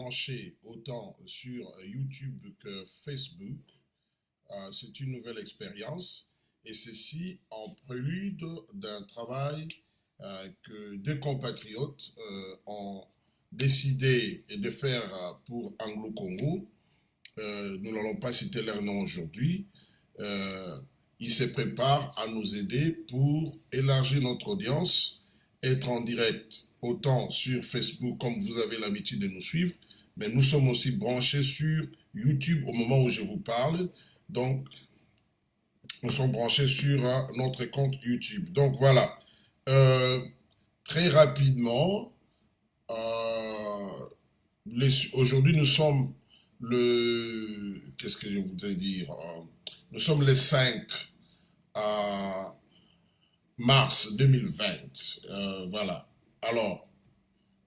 branché autant sur YouTube que Facebook. C'est une nouvelle expérience et ceci en prélude d'un travail que deux compatriotes ont décidé de faire pour Anglo-Congo. Nous n'allons pas citer leur nom aujourd'hui. Ils se préparent à nous aider pour élargir notre audience, être en direct autant sur Facebook comme vous avez l'habitude de nous suivre, mais nous sommes aussi branchés sur YouTube au moment où je vous parle. Donc, nous sommes branchés sur notre compte YouTube. Donc, voilà. Très rapidement, aujourd'hui, nous sommes qu'est-ce que je voudrais dire? Nous sommes le 5 mars 2020. Voilà. Alors,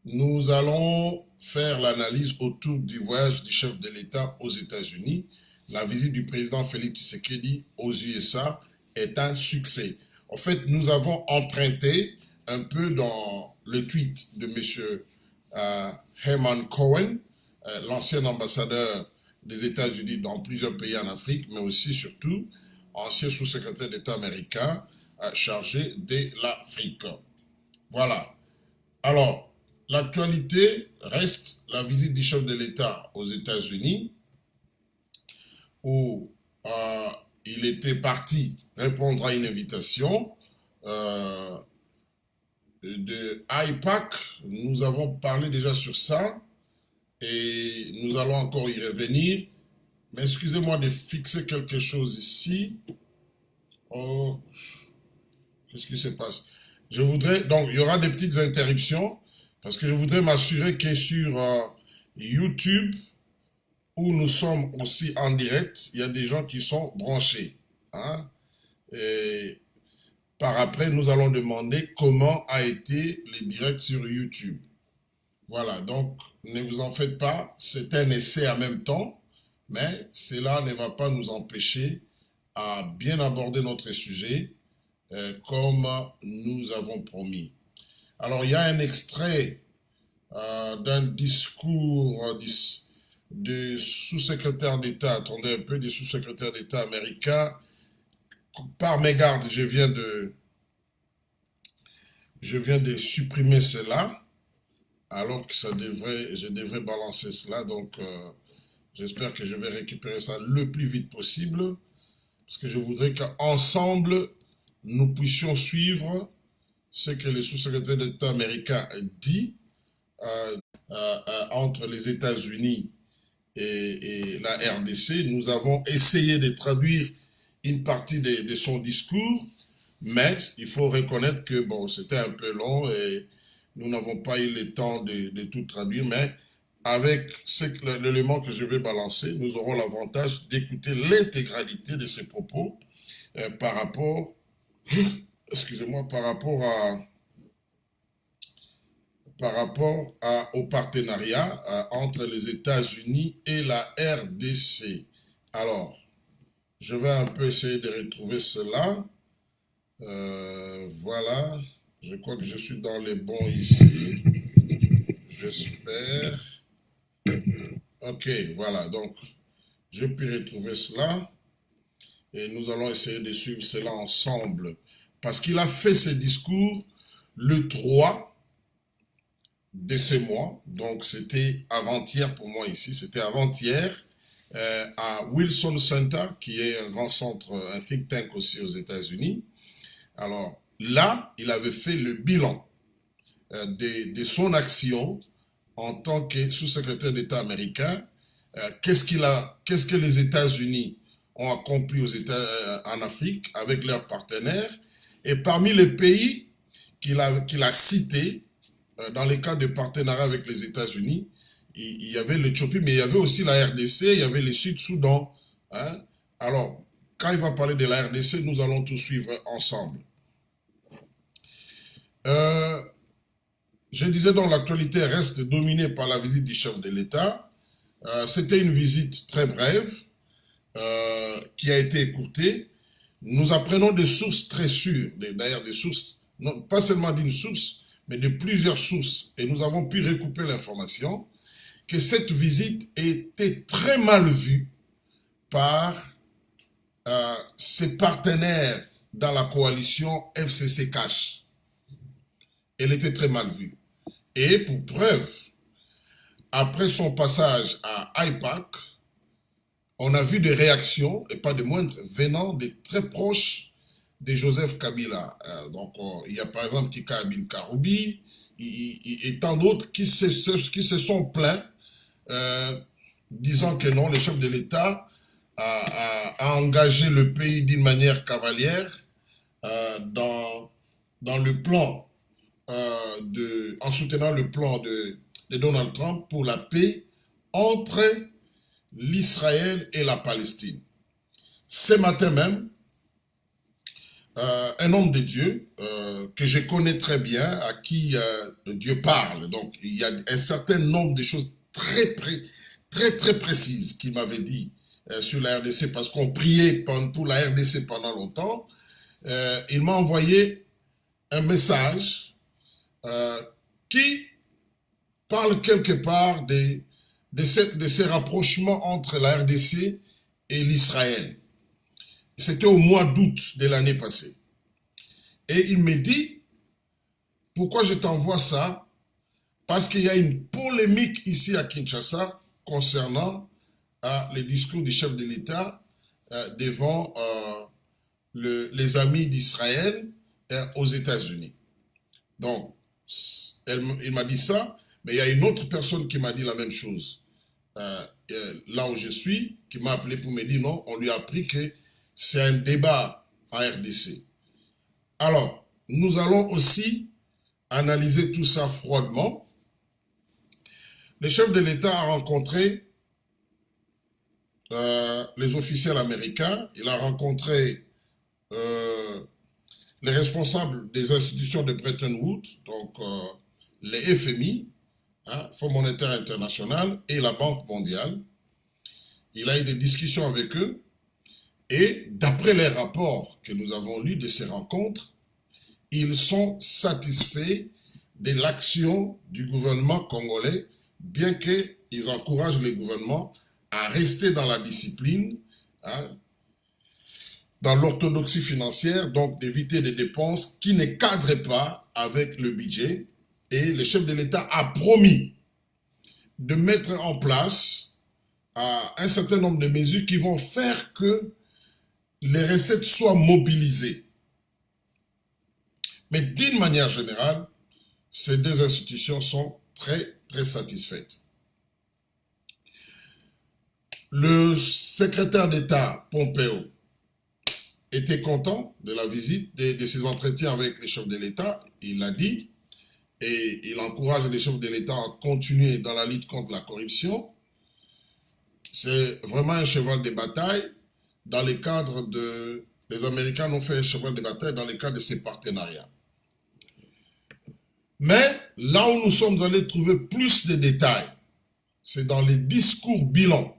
nous allons faire l'analyse autour du voyage du chef de l'État aux États-Unis. La visite du président Félix Tshisekedi aux USA est un succès. En fait, nous avons emprunté un peu dans le tweet de M. Herman Cohen, l'ancien ambassadeur des États-Unis dans plusieurs pays en Afrique, mais aussi, surtout, ancien sous-secrétaire d'État américain chargé de l'Afrique. Voilà. Alors, l'actualité reste la visite du chef de l'État aux États-Unis, où il était parti répondre à une invitation de AIPAC. Nous avons parlé déjà sur ça et nous allons encore y revenir. Mais excusez-moi de fixer quelque chose ici. Oh, qu'est-ce qui se passe? Je voudrais, donc il y aura des petites interruptions parce que je voudrais m'assurer que sur YouTube, où nous sommes aussi en direct, il y a des gens qui sont branchés. Hein? Et par après, nous allons demander comment a été les directs sur YouTube. Voilà, donc ne vous en faites pas, c'est un essai en même temps, mais cela ne va pas nous empêcher à bien aborder notre sujet comme nous avons promis. Alors, il y a un extrait d'un discours du sous-secrétaire d'État, attendez un peu, du sous-secrétaire d'État américain. Par mégarde, je viens de supprimer cela, alors que je devrais balancer cela, donc j'espère que je vais récupérer ça le plus vite possible, parce que je voudrais qu'ensemble, nous puissions suivre ce que le sous-secrétaire d'État américain dit entre les États-Unis et la RDC. Nous avons essayé de traduire une partie de son discours, mais il faut reconnaître que bon, c'était un peu long et nous n'avons pas eu le temps de tout traduire, mais avec l'élément que je vais balancer, nous aurons l'avantage d'écouter l'intégralité de ses propos par rapport, excusez-moi, au partenariat entre les États-Unis et la RDC. Alors, je vais un peu essayer de retrouver cela. Voilà, je crois que je suis dans les bons ici. J'espère. Ok, voilà, donc je peux retrouver cela et nous allons essayer de suivre cela ensemble. Parce qu'il a fait ce discours le 3 de ce mois, donc c'était avant-hier pour moi ici, c'était avant-hier à Wilson Center, qui est un grand centre, un think tank aussi aux États-Unis. Alors là, il avait fait le bilan de son action en tant que sous-secrétaire d'État américain. Qu'est-ce que les États-Unis ont accompli en Afrique avec leurs partenaires. Et parmi les pays qu'il a cités, dans les cas de partenariat avec les États-Unis, il y avait l'Éthiopie, mais il y avait aussi la RDC, il y avait le Sud-Soudan. Hein? Alors, quand il va parler de la RDC, nous allons tout suivre ensemble. Je disais donc l'actualité reste dominée par la visite du chef de l'État. C'était une visite très brève qui a été écourtée. Nous apprenons des sources très sûres, d'ailleurs des sources, non, pas seulement d'une source, mais de plusieurs sources. Et nous avons pu recouper l'information que cette visite était très mal vue par ses partenaires dans la coalition FCC Cash. Elle était très mal vue. Et pour preuve, après son passage à AIPAC, on a vu des réactions, et pas de moindres, venant des très proches de Joseph Kabila. Donc, il y a par exemple Tika Abin Karoubi et tant d'autres qui se sont plaints, disant que non, le chef de l'État a engagé le pays d'une manière cavalière dans le plan, en soutenant le plan de Donald Trump pour la paix entre l'Israël et la Palestine. Ce matin même, un homme de Dieu que je connais très bien, à qui Dieu parle, donc il y a un certain nombre de choses très précises qu'il m'avait dit sur la RDC, parce qu'on priait pour la RDC pendant longtemps. Il m'a envoyé un message qui parle quelque part de ces rapprochements entre la RDC et l'Israël. C'était au mois d'août de l'année passée. Et il me dit, pourquoi je t'envoie ça? Parce qu'il y a une polémique ici à Kinshasa concernant les discours du chef de l'État devant les amis d'Israël aux États-Unis. Donc, il m'a dit ça, mais il y a une autre personne qui m'a dit la même chose. Là où je suis, qui m'a appelé pour me dire non, on lui a appris que c'est un débat en RDC. Alors, nous allons aussi analyser tout ça froidement. Le chef de l'État a rencontré les officiels américains, il a rencontré les responsables des institutions de Bretton Woods, donc les FMI, Fonds monétaire international, et la Banque mondiale. Il a eu des discussions avec eux, et d'après les rapports que nous avons lus de ces rencontres, ils sont satisfaits de l'action du gouvernement congolais, bien qu'ils encouragent le gouvernement à rester dans la discipline, dans l'orthodoxie financière, donc d'éviter des dépenses qui ne cadrent pas avec le budget. Et le chef de l'État a promis de mettre en place un certain nombre de mesures qui vont faire que les recettes soient mobilisées. Mais d'une manière générale, ces deux institutions sont très satisfaites. Le secrétaire d'État Pompeo était content de la visite, de ses entretiens avec les chefs de l'État, il l'a dit, et il encourage les chefs de l'État à continuer dans la lutte contre la corruption. C'est vraiment un cheval de bataille dans le cadre de... Les Américains ont fait un cheval de bataille dans le cadre de ces partenariats. Mais là où nous sommes allés trouver plus de détails, c'est dans les discours bilan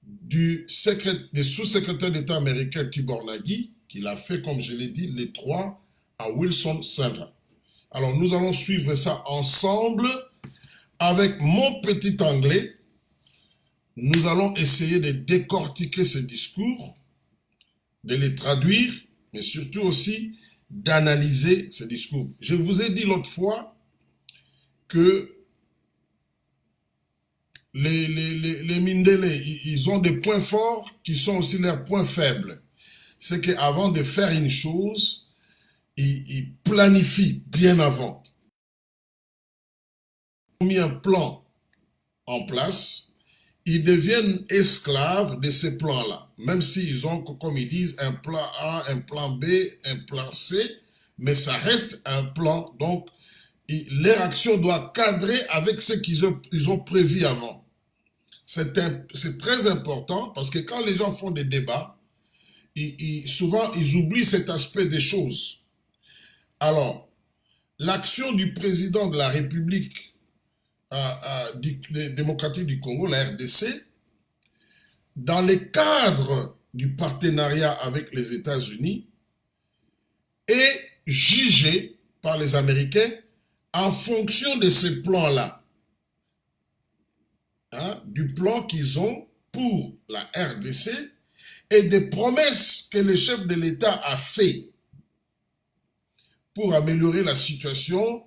du sous-secrétaire d'État américain Tibor Nagy, qu'il a fait, comme je l'ai dit, les 3 à Wilson Center. Alors nous allons suivre ça ensemble avec mon petit anglais. Nous allons essayer de décortiquer ces discours, de les traduire, mais surtout aussi d'analyser ces discours. Je vous ai dit l'autre fois que les Mindélé, ils ont des points forts qui sont aussi leurs points faibles. C'est qu'avant de faire une chose, ils planifient bien avant. Ils ont mis un plan en place, ils deviennent esclaves de ces plans-là. Même s'ils ont, comme ils disent, un plan A, un plan B, un plan C, mais ça reste un plan. Donc, leur action doit cadrer avec ce qu'ils ont prévu avant. C'est très important parce que quand les gens font des débats, souvent ils oublient cet aspect des choses. Alors, l'action du président de la République démocratique du Congo, la RDC, dans le cadre du partenariat avec les États-Unis, est jugée par les Américains en fonction de ces plans-là. hein, du plan qu'ils ont pour la RDC et des promesses que le chef de l'État a fait pour améliorer la situation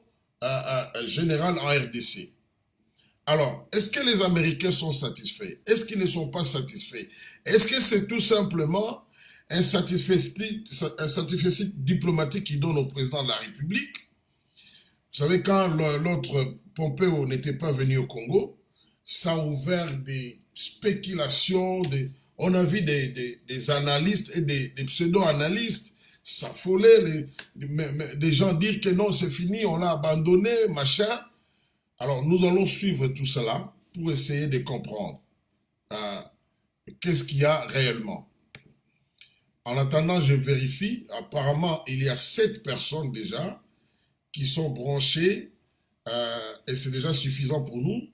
générale en RDC. Alors, est-ce que les Américains sont satisfaits? Est-ce qu'ils ne sont pas satisfaits? Est-ce que c'est tout simplement un satisfait diplomatique qui donne au président de la République? Vous savez, quand l'autre Pompeo n'était pas venu au Congo, ça a ouvert des spéculations, on a vu des analystes et des pseudo-analystes s'affoler, des gens dire que non, c'est fini, on l'a abandonné, machin. Alors, nous allons suivre tout cela pour essayer de comprendre qu'est-ce qu'il y a réellement. En attendant, je vérifie. Apparemment, il y a 7 personnes déjà qui sont branchées et c'est déjà suffisant pour nous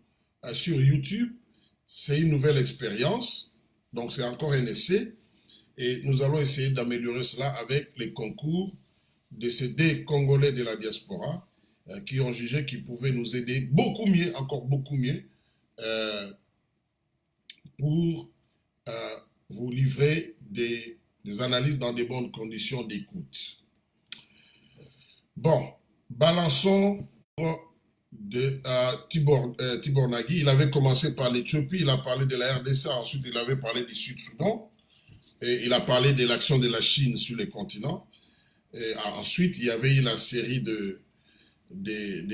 sur YouTube. C'est une nouvelle expérience, donc c'est encore un essai et nous allons essayer d'améliorer cela avec les concours de ces 2 Congolais de la diaspora qui ont jugé qu'ils pouvaient nous aider beaucoup mieux, encore beaucoup mieux, pour vous livrer des analyses dans de bonnes conditions d'écoute. Bon, balançons de Tibor Nagui. Il avait commencé par l'Éthiopie, il a parlé de la RDC, ensuite il avait parlé du Sud-Soudan, et il a parlé de l'action de la Chine sur les continents. Et ensuite, il y avait eu la série de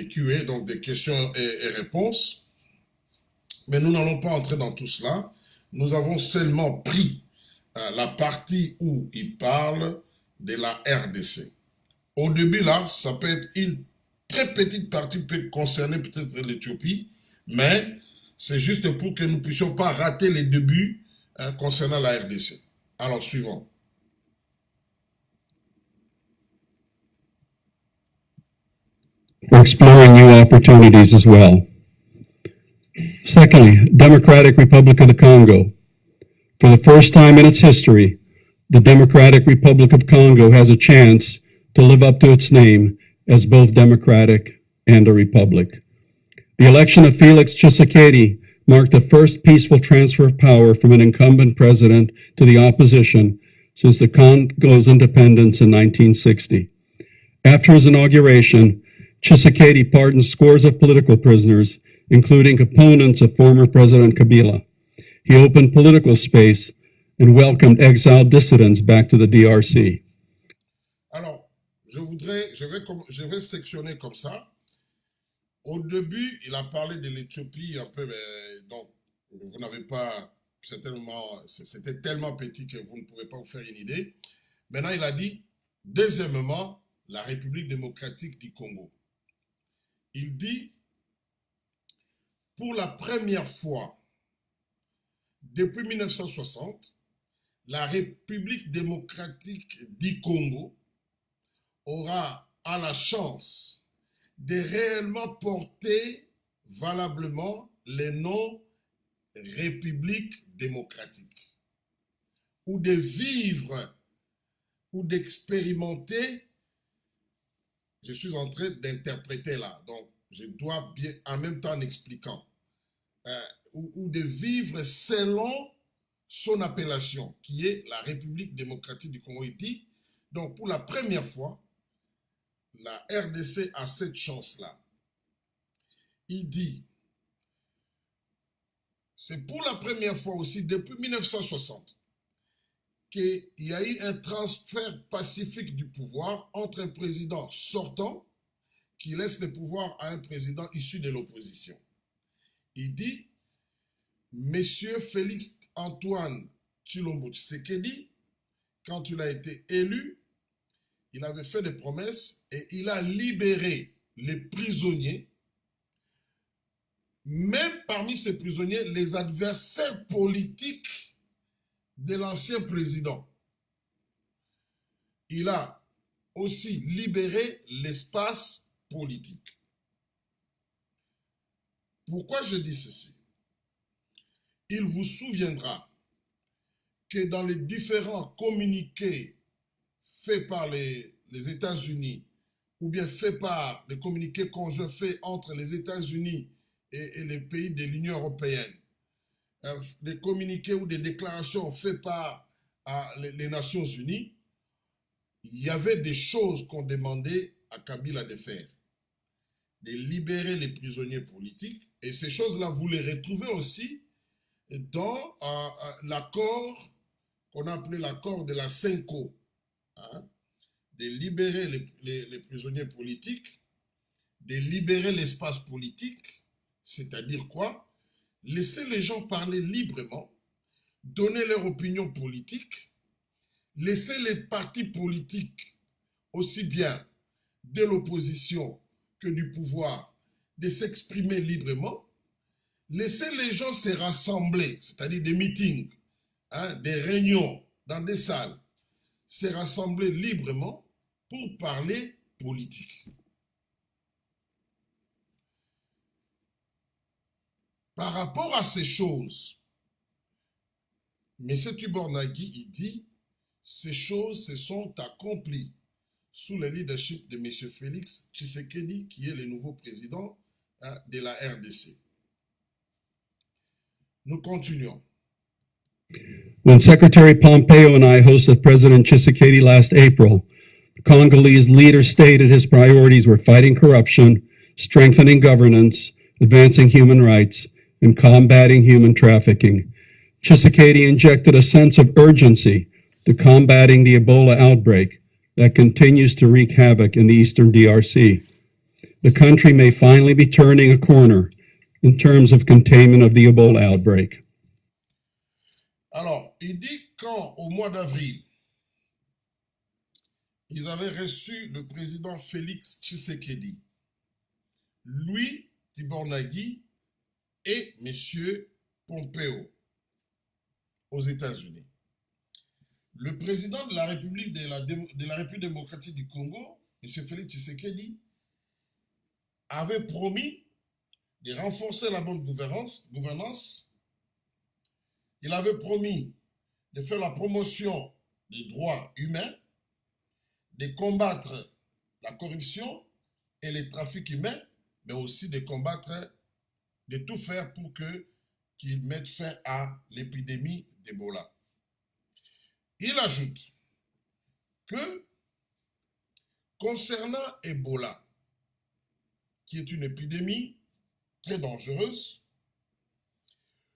QA, donc des questions et réponses. Mais nous n'allons pas entrer dans tout cela. Nous avons seulement pris la partie où il parle de la RDC. Au début, là, ça peut être une très petite partie peut concerner peut-être l'Éthiopie, mais c'est juste pour que nous ne puissions pas rater les débuts concernant la RDC. Alors, suivant. We're exploring new opportunities as well. Secondly, Democratic Republic of the Congo. For the first time in its history, the Democratic Republic of Congo has a chance to live up to its name as both democratic and a republic. The election of Felix Tshisekedi marked the first peaceful transfer of power from an incumbent president to the opposition since the Congo's independence in 1960. After his inauguration, Tshisekedi pardoned scores of political prisoners, including opponents of former President Kabila. He opened political space and welcomed exiled dissidents back to the DRC. Alors, je vais sectionner comme ça. Au début, il a parlé de l'Éthiopie un peu, donc vous n'avez pas, c'était tellement petit que vous ne pourrez pas vous faire une idée. Maintenant, il a dit, deuxièmement, la République démocratique du Congo. Il dit, pour la première fois depuis 1960, la République démocratique du Congo a la chance de réellement porter valablement le nom République démocratique ou de vivre ou d'expérimenter. Je suis en train d'interpréter là, donc je dois bien en même temps en expliquant, ou de vivre selon son appellation, qui est la République démocratique du Congo. Il dit, donc pour la première fois, la RDC a cette chance-là. Il dit, c'est pour la première fois aussi, depuis 1960, qu'il y a eu un transfert pacifique du pouvoir entre un président sortant qui laisse le pouvoir à un président issu de l'opposition. Il dit, Monsieur Félix Antoine Tshilombo Tshisekedi, quand il a été élu, il avait fait des promesses et il a libéré les prisonniers, même parmi ces prisonniers, les adversaires politiques de l'ancien président. Il a aussi libéré l'espace politique. Pourquoi je dis ceci? Il vous souviendra que dans les différents communiqués faits par les États-Unis, ou bien faits les communiqués conjoints faits entre les États-Unis et les pays de l'Union européenne, des communiqués ou des déclarations faites par les Nations Unies, il y avait des choses qu'on demandait à Kabila de faire. De libérer les prisonniers politiques. Et ces choses-là, vous les retrouvez aussi dans l'accord qu'on a appelé l'accord de la Cinco. Hein, de libérer les prisonniers politiques, de libérer l'espace politique, c'est-à-dire quoi? Laisser les gens parler librement, donner leur opinion politique, laisser les partis politiques, aussi bien de l'opposition que du pouvoir, de s'exprimer librement, laisser les gens se rassembler, c'est-à-dire des meetings, hein, des réunions dans des salles, se rassembler librement pour parler politique. Par rapport à ces choses, M. Tubornagui, il dit, ces choses se sont accomplies sous le leadership de M. Félix Tshisekedi, qui est le nouveau président de la RDC. Nous continuons. When Secretary Pompeo and I hosted President Tshisekedi last April, the Congolese leader stated his priorities were fighting corruption, strengthening governance, advancing human rights, and combating human trafficking. Tshisekedi injected a sense of urgency to combating the Ebola outbreak that continues to wreak havoc in the eastern DRC. The country may finally be turning a corner in terms of containment of the Ebola outbreak. Alors, il dit quand, au mois d'avril, ils avaient reçu le président Félix Tshisekedi, lui, Tubornagui, et M. Pompeo aux États-Unis. Le président de la République démocratique du Congo, M. Félix Tshisekedi, avait promis de renforcer la bonne gouvernance. Il avait promis de faire la promotion des droits humains, de combattre la corruption et les trafics humains, mais aussi de tout faire pour qu'il mette fin à l'épidémie d'Ebola. Il ajoute que concernant Ebola, qui est une épidémie très dangereuse,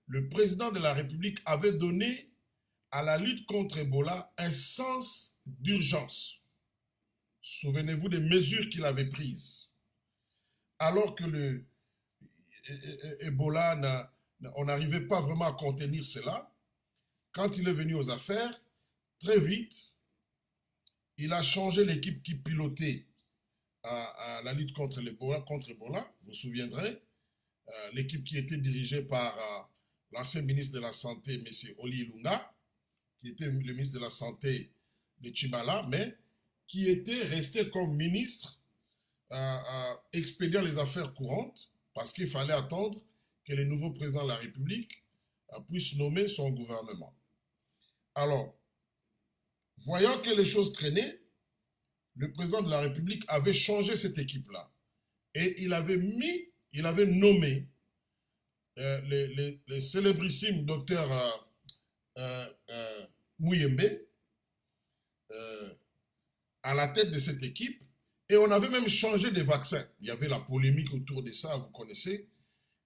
le président de la République avait donné à la lutte contre Ebola un sens d'urgence. Souvenez-vous des mesures qu'il avait prises. Alors que Ebola, on n'arrivait pas vraiment à contenir cela, quand il est venu aux affaires, très vite, il a changé l'équipe qui pilotait à la lutte contre Ebola. Vous vous souviendrez, l'équipe qui était dirigée par l'ancien ministre de la Santé, M. Oli Ilunga, qui était le ministre de la Santé de Tchibala, mais qui était resté comme ministre expédiant les affaires courantes, parce qu'il fallait attendre que le nouveau président de la République puisse nommer son gouvernement. Alors, voyant que les choses traînaient, le président de la République avait changé cette équipe-là. Et il avait nommé le célébrissime docteur Muyembe à la tête de cette équipe. Et on avait même changé des vaccins. Il y avait la polémique autour de ça, vous connaissez.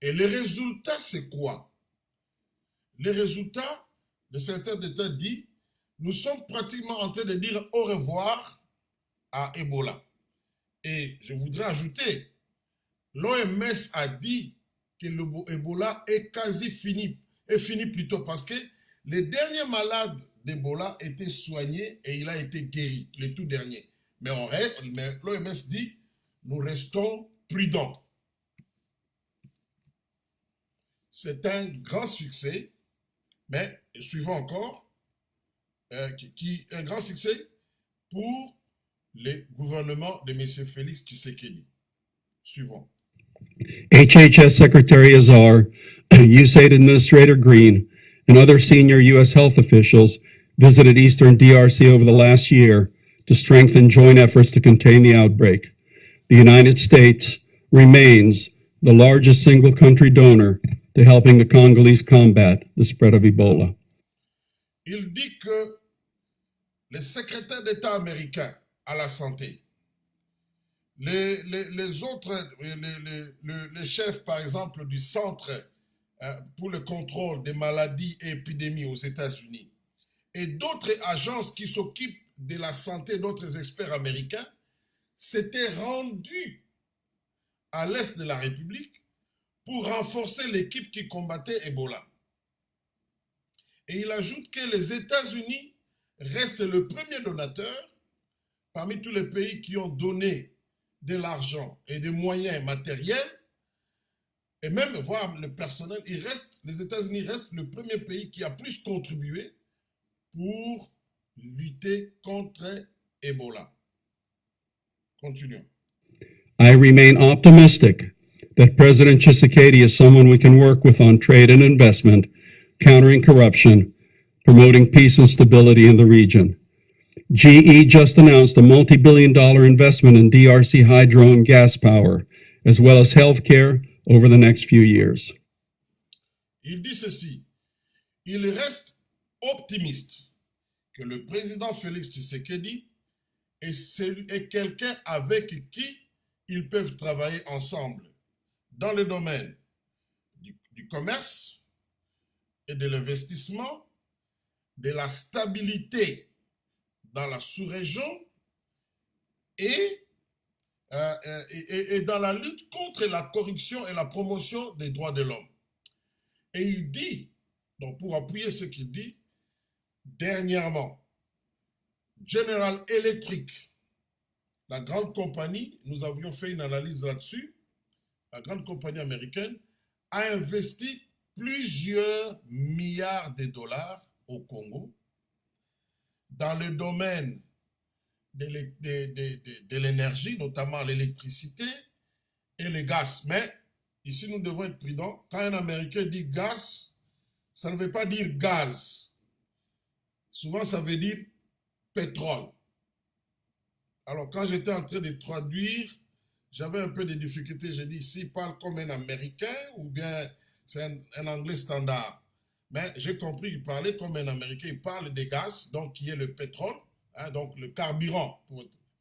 Et les résultats, c'est quoi? Les résultats de certains États disent, nous sommes pratiquement en train de dire au revoir à Ebola. Et je voudrais ajouter, l'OMS a dit que l'Ebola est quasi fini, plutôt parce que les derniers malades d'Ebola étaient soignés et il a été guéri, les tout derniers. Mais l'OMS dit, nous restons prudents. C'est un grand succès, mais suivant encore, un grand succès pour le gouvernement de M. Félix Tshisekedi. Suivant. HHS Secretary Azar, USAID Administrator Green, and other senior U.S. health officials visited Eastern DRC over the last year to strengthen joint efforts to contain the outbreak. The United States remains the largest single country donor to helping the Congolese combat the spread of Ebola. Il dit que les secrétaires d'État américains à la santé, les autres, les chefs, par exemple, du Centre pour le contrôle des maladies et épidémies aux États-Unis, et d'autres agences qui s'occupent de la santé, d'autres experts américains, s'étaient rendus à l'est de la République pour renforcer l'équipe qui combattait Ebola. Et il ajoute que les États-Unis restent le premier donateur parmi tous les pays qui ont donné de l'argent et des moyens matériels, et même voire le personnel. Les États-Unis restent le premier pays qui a plus contribué pour lutter contre Ebola. Continuons. I remain optimistic that President Tshisekedi is someone we can work with on trade and investment, countering corruption, promoting peace and stability in the region. GE just announced a multi-billion-dollar investment in DRC hydro and gas power, as well as healthcare over the next few years. Il dit ceci, il reste optimiste que le président Félix Tshisekedi est quelqu'un avec qui ils peuvent travailler ensemble dans le domaine du commerce et de l'investissement, de la stabilité dans la sous-région et dans la lutte contre la corruption et la promotion des droits de l'homme. Et il dit, donc pour appuyer ce qu'il dit, dernièrement, General Electric, la grande compagnie, nous avions fait une analyse là-dessus, la grande compagnie américaine a investi plusieurs milliards de dollars au Congo dans le domaine de l'énergie, notamment l'électricité et le gaz. Mais ici, nous devons être prudents. Quand un Américain dit gaz, ça ne veut pas dire gaz. Souvent, ça veut dire pétrole. Alors, quand j'étais en train de traduire, j'avais un peu de difficultés. J'ai dit, s'il parle comme un Américain ou bien c'est un anglais standard. Mais j'ai compris qu'il parlait comme un Américain. Il parle des gaz, donc qui est le pétrole, hein, donc le carburant.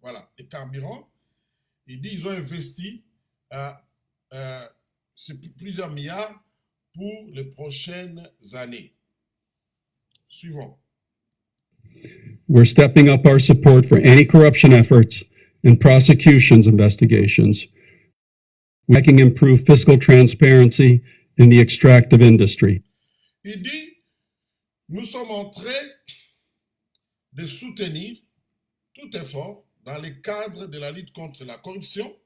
Voilà, le carburant. Il dit qu'ils ont investi plusieurs milliards pour les prochaines années. Suivant. We're stepping up our support for anti-corruption efforts and prosecutions investigations. We can improve fiscal transparency in the extractive industry. Il dit, nous sommes en train de soutenir tout effort dans le cadre de la lutte contre la corruption.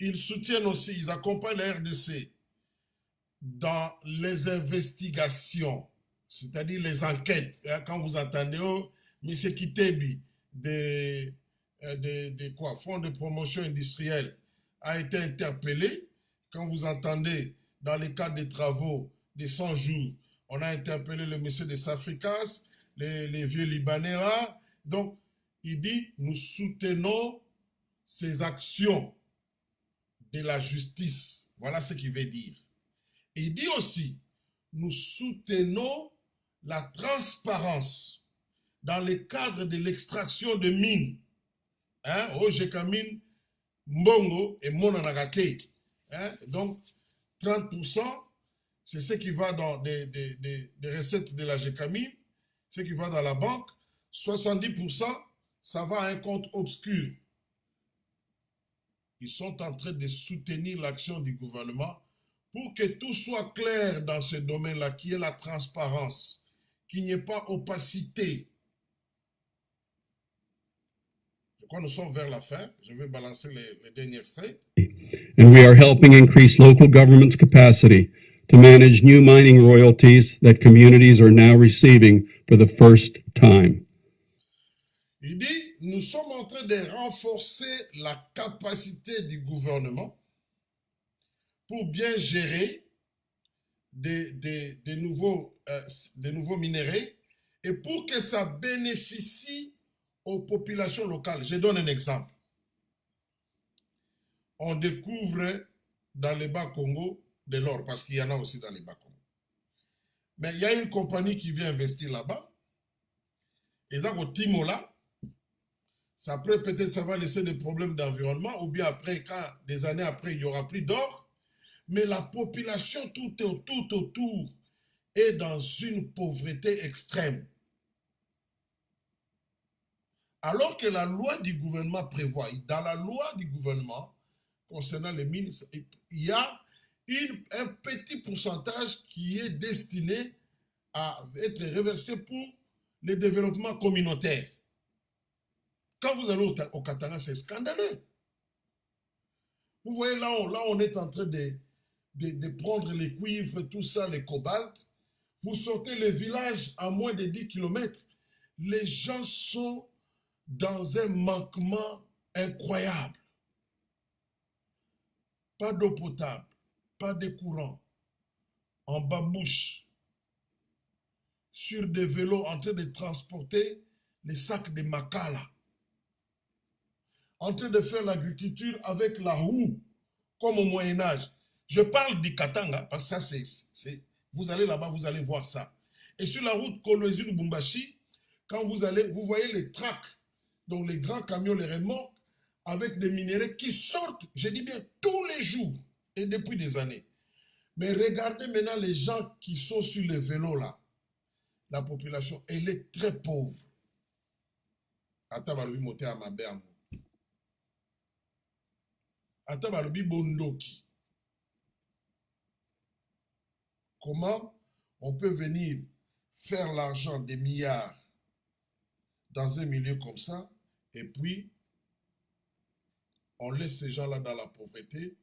Ils soutiennent aussi, ils accompagnent la RDC dans les investigations, c'est-à-dire les enquêtes. Quand vous entendez, oh, M. Kitebi, Fonds de promotion industrielle, a été interpellé. Quand vous entendez, dans le cadre des travaux des 100 jours, on a interpellé le monsieur de Safricas, les vieux Libanais là. Donc, il dit, nous soutenons ces actions de la justice. Voilà ce qu'il veut dire. Et il dit aussi, nous soutenons la transparence dans le cadre de l'extraction de mines. Hein? Ojekamine, Mbongo et Monanagate. Hein? Donc, 30%, c'est ce qui va dans des recettes de la GECAMINE, ce qui va dans la banque. 70%, ça va à un compte obscur. Ils sont en train de soutenir l'action du gouvernement pour que tout soit clair dans ce domaine-là, qui est la transparence, qu'il n'y ait pas opacité. Je crois que nous sommes vers la fin. Je vais balancer les derniers extraits. And we are helping increase local government's capacity to manage new mining royalties that communities are now receiving for the first time. Il dit, nous sommes en train de renforcer la capacité du gouvernement pour bien gérer des nouveaux minéraux et pour que ça bénéficie aux populations locales. Je donne un exemple. On découvre dans le Bas-Congo de l'or, parce qu'il y en a aussi dans les Bas-Congo. Mais il y a une compagnie qui vient investir là-bas, et donc au Timola, ça après peut-être ça va laisser des problèmes d'environnement, ou bien après, quand des années après, il n'y aura plus d'or, mais la population tout autour est dans une pauvreté extrême. Alors que la loi du gouvernement prévoit, dans la loi du gouvernement concernant les mines, il y a un petit pourcentage qui est destiné à être reversé pour le développement communautaire. Quand vous allez au Katanga, c'est scandaleux. Vous voyez, là, on est en train de prendre les cuivres, tout ça, les cobaltes. Vous sortez le village à moins de 10 km. Les gens sont dans un manquement incroyable. Pas d'eau potable, pas de courant, en babouche, sur des vélos en train de transporter les sacs de Makala, en train de faire l'agriculture avec la roue, comme au Moyen-Âge. Je parle du Katanga, parce que ça, vous allez là-bas, vous allez voir ça. Et sur la route Kolwezi-Lubumbashi, quand vous voyez les tracts, donc les grands camions, les remorques, avec des minéraux qui sortent, je dis bien, tous les jours, et depuis des années. Mais regardez maintenant les gens qui sont sur les vélos là. La population, elle est très pauvre. Ata balobi mote à ma berme. Ata balobi bondoki. Comment on peut venir faire l'argent des milliards dans un milieu comme ça, et puis on laisse ces gens-là dans la pauvreté,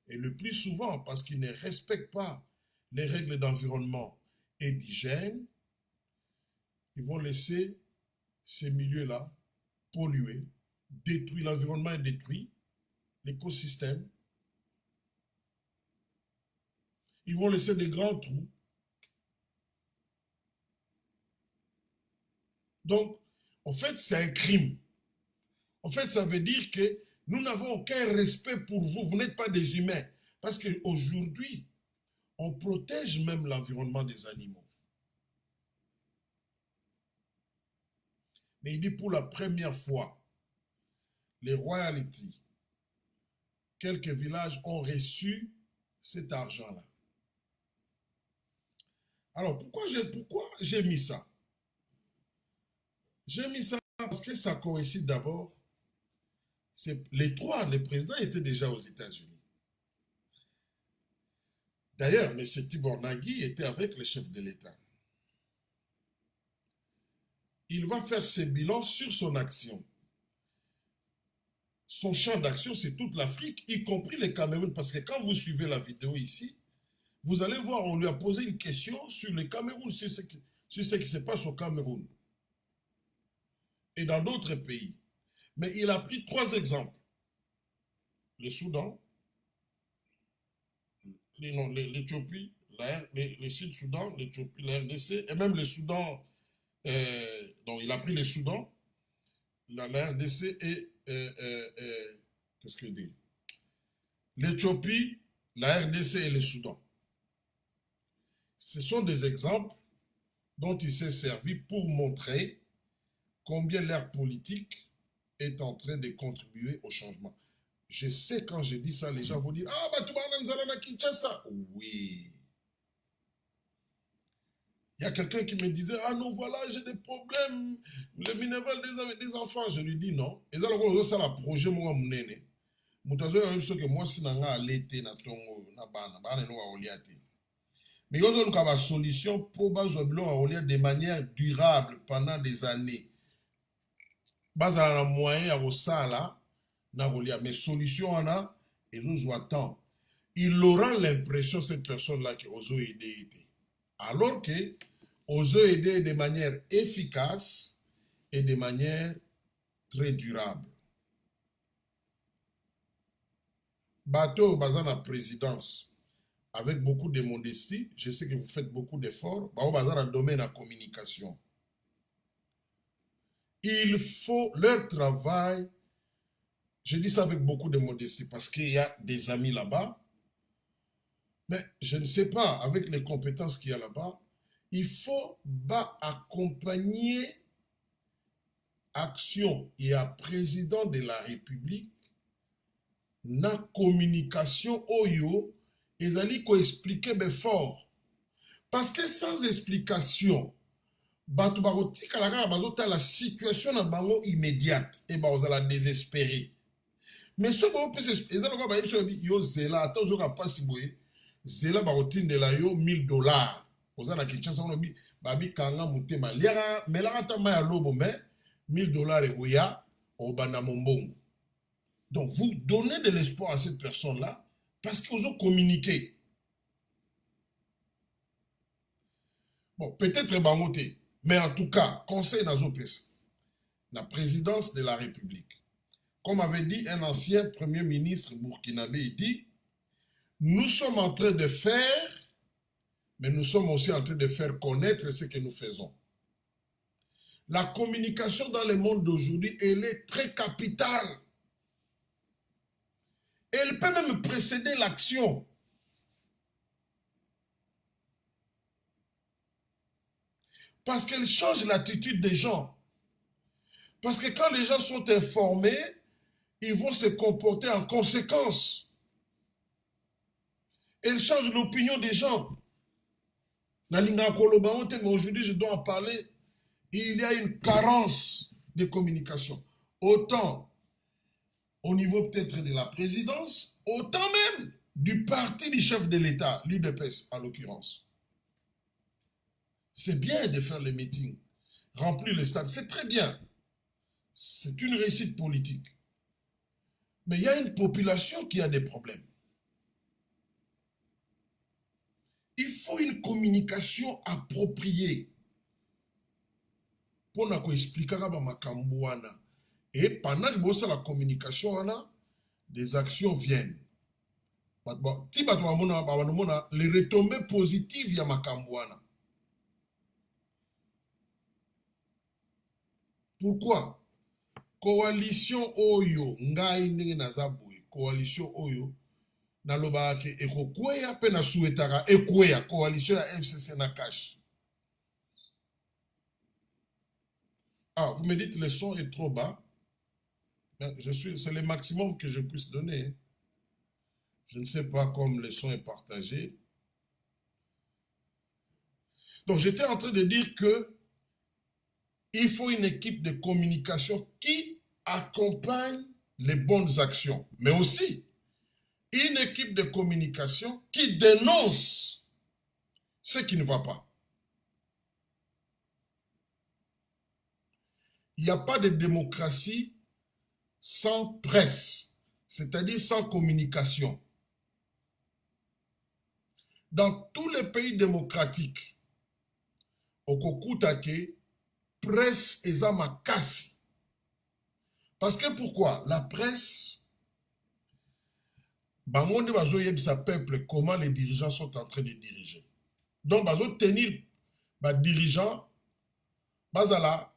et le plus souvent, parce qu'ils ne respectent pas les règles d'environnement et d'hygiène, ils vont laisser ces milieux-là polluer, détruire, l'environnement est détruit, l'écosystème. Ils vont laisser des grands trous. Donc, en fait, c'est un crime. En fait, ça veut dire que nous n'avons aucun respect pour vous. Vous n'êtes pas des humains. Parce qu'aujourd'hui, on protège même l'environnement des animaux. Mais il dit pour la première fois, les royalties, quelques villages ont reçu cet argent-là. Alors, pourquoi j'ai mis ça? J'ai mis ça parce que ça coïncide d'abord. Les présidents étaient déjà aux États-Unis. D'ailleurs, M. Tibor Nagui était avec le chef de l'État. Il va faire ses bilans sur son action. Son champ d'action, c'est toute l'Afrique, y compris le Cameroun. Parce que quand vous suivez la vidéo ici, vous allez voir, on lui a posé une question sur le Cameroun, sur ce qui se passe au Cameroun et dans d'autres pays. Mais il a pris 3 exemples. Le Soudan, l'Éthiopie, le Sud-Soudan, l'Éthiopie, la RDC, et même le Soudan. Donc il a pris le Soudan, la RDC et qu'est-ce qu'il dit? L'Éthiopie, la RDC et le Soudan. Ce sont des exemples dont il s'est servi pour montrer combien l'ère politique est en train de contribuer au changement. Je sais quand je dis ça, les gens vont dire « Ah, bah tu vas Kinshasa !» Oui. Il y a quelqu'un qui me disait « Ah non, voilà, j'ai des problèmes, les minéral des enfants. » Je lui dis non. Et ça, c'est le projet moi munene. Mutazo ya mso que moi sinanga alete na tongo na bana no oliate. Mais il y a une solution pour de manière durable pendant des années. Bazala na moyen ya kosala na kolia, mais solution ana et nous attend. Il aura l'impression cette personne-là que ozo aider. Alors que ozo aider de manière efficace et de manière très durable. Bateau bazana présidence avec beaucoup de modestie, je sais que vous faites beaucoup d'efforts, bazana domaine de la communication. Il faut leur travail, je dis ça avec beaucoup de modestie parce qu'il y a des amis là-bas, Mais je ne sais pas, avec les compétences qu'il y a là-bas, il faut accompagner action et un président de la République na communication oyo ezali ko expliquer fort. Parce que sans explication, bato bakotikala kaka bazotala la situation na bango immédiate et bazala désespéré. Mais ce qu'on peut ezala ko ba yo zela ata ozoka pasi boye zela bakotindela yo $1000. Oza na Kinshasa ono babi kanga mutema liaka melaka ta maya lobo mais $1000 ekoya obanda mombongo. Donc vous donnez de l'espoir à cette personne-là parce qu'ils ont communiqué. Bon, peut-être bangoté, mais en tout cas, conseil dans la présidence de la République. Comme avait dit un ancien premier ministre burkinabé, il dit, nous sommes en train de faire, mais nous sommes aussi en train de faire connaître ce que nous faisons. La communication dans le monde d'aujourd'hui, elle est très capitale. Elle peut même précéder l'action. Parce qu'elle change l'attitude des gens. Parce que quand les gens sont informés, ils vont se comporter en conséquence. Elle change l'opinion des gens. Mais aujourd'hui, je dois en parler. Il y a une carence de communication. Autant au niveau peut-être de la présidence, autant même du parti du chef de l'État, l'UDPS en l'occurrence. C'est bien de faire les meetings, remplir les stades, c'est très bien. C'est une réussite politique. Mais il y a une population qui a des problèmes. Il faut une communication appropriée. Pour nous expliquer makambuana. Et pendant que la communication, des actions viennent. Les retombées positives, il y a makambuana. Pourquoi? Coalition Oyo, ngai ndenge nazaboui, coalition Oyo, nalobake ekokweya pe na souetaka ekweya coalition ya FCC na cash. Ah, vous me dites le son est trop bas. C'est le maximum que je puisse donner. Je ne sais pas comme le son est partagé. Donc j'étais en train de dire que il faut une équipe de communication qui accompagne les bonnes actions, mais aussi une équipe de communication qui dénonce ce qui ne va pas. Il n'y a pas de démocratie sans presse, c'est-à-dire sans communication. Dans tous les pays démocratiques, au Kokutake, presse eza makasi. Parce que pourquoi? La presse, bangonde bazo yebisa peuple comment les dirigeants sont en train de diriger. Donc bazo tenir ba dirigeants bazala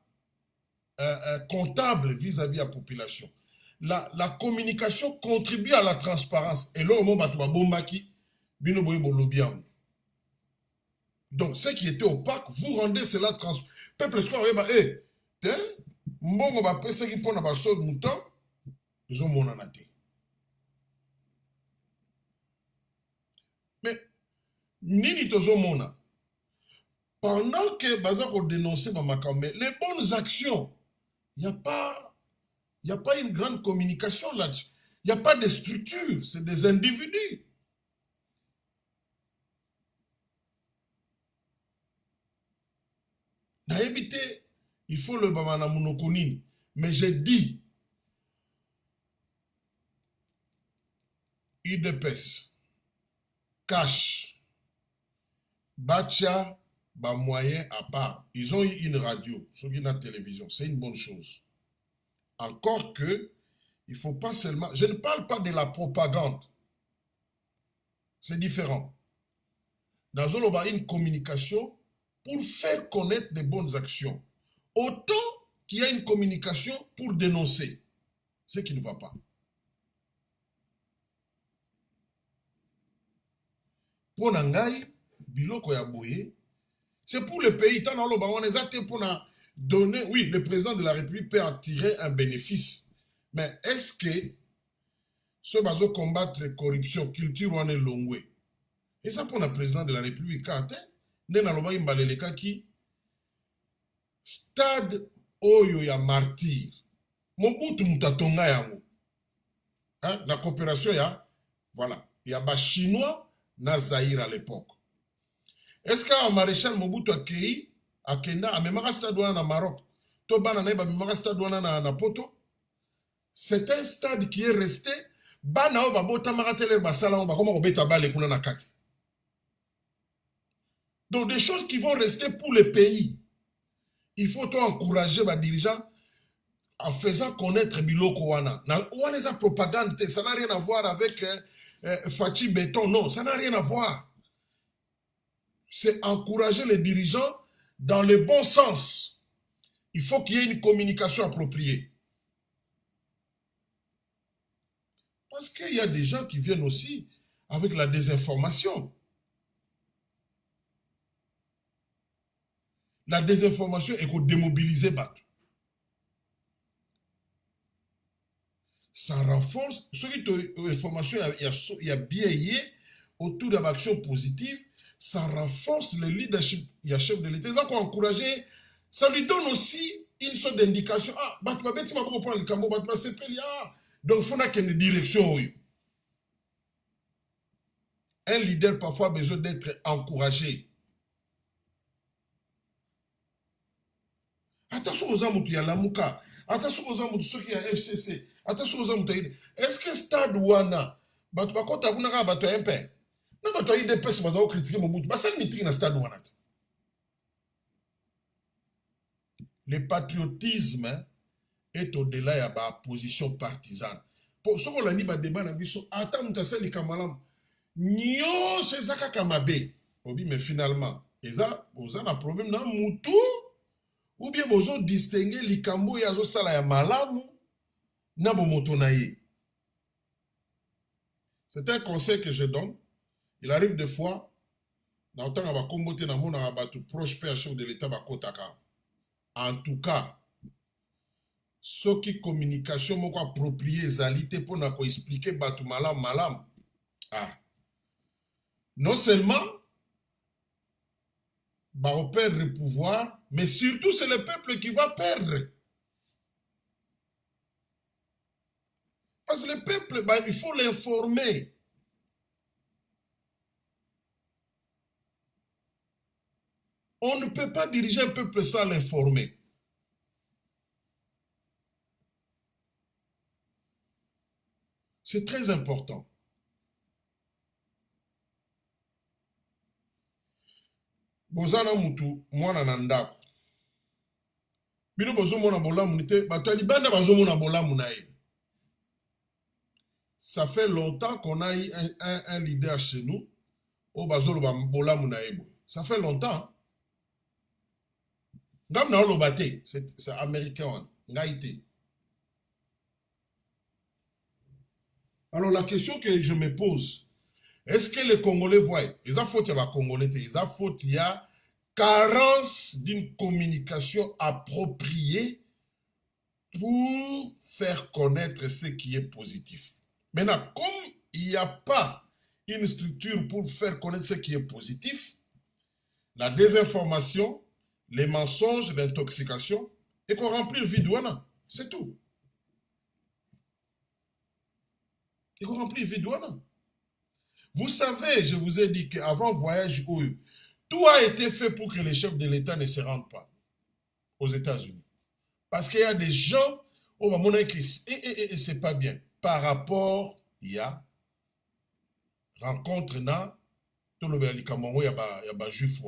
comptable vis-à-vis de la population. La communication contribue à la transparence. Et là, au moment où bombaki, bino boye bolobiam. Donc, ce qui était opaque, vous rendez cela transparent. Peuple, ce qu'on va dire, mbongo ba pese qui pona ba so de mouton, ils ont mon anaté. Mais, nini tozo mona. Pendant que bazako dénoncer ma makambe, les bonnes actions, il n'y a pas une grande communication là-dessus. Il n'y a pas de structure, c'est des individus. Na éviter, il faut le bamana monokonini. Mais j'ai dit, UDPS, cash, Bacha, moyen à part. Ils ont eu une radio, une télévision, c'est une bonne chose. Encore que, il ne faut pas seulement... Je ne parle pas de la propagande. C'est différent. Dans une communication pour faire connaître des bonnes actions. Autant qu'il y a une communication pour dénoncer ce qui ne va pas. Pour Nangai, biloko ya boye, c'est pour le pays. Tant dans l'Oba, on les a pour donner. Oui, le président de la République peut en tirer un bénéfice. Mais est-ce que ce bazo combattre la corruption, culture, on est longwe? Et ça pour le président de la République, quand ne na loba imbaleleka ki stade oyo ya martyr. Mobutu mutatonga yango. Hein? La coopération ya, voilà, il y a ba chinois na Zaïre à l'époque. Est-ce qu'un maréchal Mobutu accueilli à Kenda, à Memara stade wana na Maroc, to bana na Memara stade wana na Poto? C'est un stade qui est resté bana o babota maratele basala on ba comment obeta bale kuna na kati. Donc des choses qui vont rester pour le pays. Il faut encourager les dirigeants en faisant connaître Biloko Wana. Wana est propagande, ça n'a rien à voir avec Fatih Béton, non, ça n'a rien à voir. C'est encourager les dirigeants dans le bon sens. Il faut qu'il y ait une communication appropriée. Parce qu'il y a des gens qui viennent aussi avec la désinformation. La désinformation est qu'on démobilise battre. Ça renforce, ce qui est l'information il y a biaillé autour de l'action positive, ça renforce le leadership, il y a chef de l'État. Ça qu'on encourager, ça lui donne aussi une sorte d'indication. Ah, donc il faut qu'il y ait une direction. Un leader parfois a besoin d'être encouragé. Attention aux hommes qui y a l'amouka. Attention aux hommes qui y a FCC. Attention aux hommes qui y a... Est-ce que stade wana batu bakota kuna batu MP? Non batu a des personnes qui ont critiqué Mobutu. Bah ça ne mitrine stade wana. Le patriotisme est au-delà de la position partisane. Pour ce qu'on a dit ba débat na biso ata mutasa li kamalam. Nyo c'est zaka kamabe. Obi mais finalement, eza oza na problème na mutu. Ou bien bozo distinguer likambo ya zo sala ya malamu na bomoto na ye. C'est un conseil que je donne. Il arrive des fois, dans le temps va comboter na mona batu proche père chef de l'État ba kotaka. En tout cas, ce qui communication moko approprié zalité pour na ko expliquer batu malam. Ah. Non seulement va perdre le pouvoir, mais surtout c'est le peuple qui va perdre. Parce que le peuple, bah, il faut l'informer. On ne peut pas diriger un peuple sans l'informer. C'est très important. Bozana mutu mwana na ndako. Bino bozo mona bolamu nite bato libanda bazo mona bolamu na ye. Ça fait longtemps qu'on a eu un leader chez nous au bazo lo bolamu na ye. Ça fait longtemps. Ngam na lo baté, c'est américain ngaité. Alors la question que je me pose, est-ce que les Congolais voient? Ils ont faute à Congolais, ils ont faute il y a carence d'une communication appropriée pour faire connaître ce qui est positif. Maintenant, comme il n'y a pas une structure pour faire connaître ce qui est positif, la désinformation, les mensonges, l'intoxication, et qu'on remplit le vide, c'est tout. Et qu'on remplit le vide, Vous savez, je vous ai dit qu'avant le voyage, tout a été fait pour que les chefs de l'État ne se rendent pas aux États-Unis. Parce qu'il y a des gens, on va montrer que c'est pas bien. Par rapport, il y a rencontre na, tout le monde, il y a juif.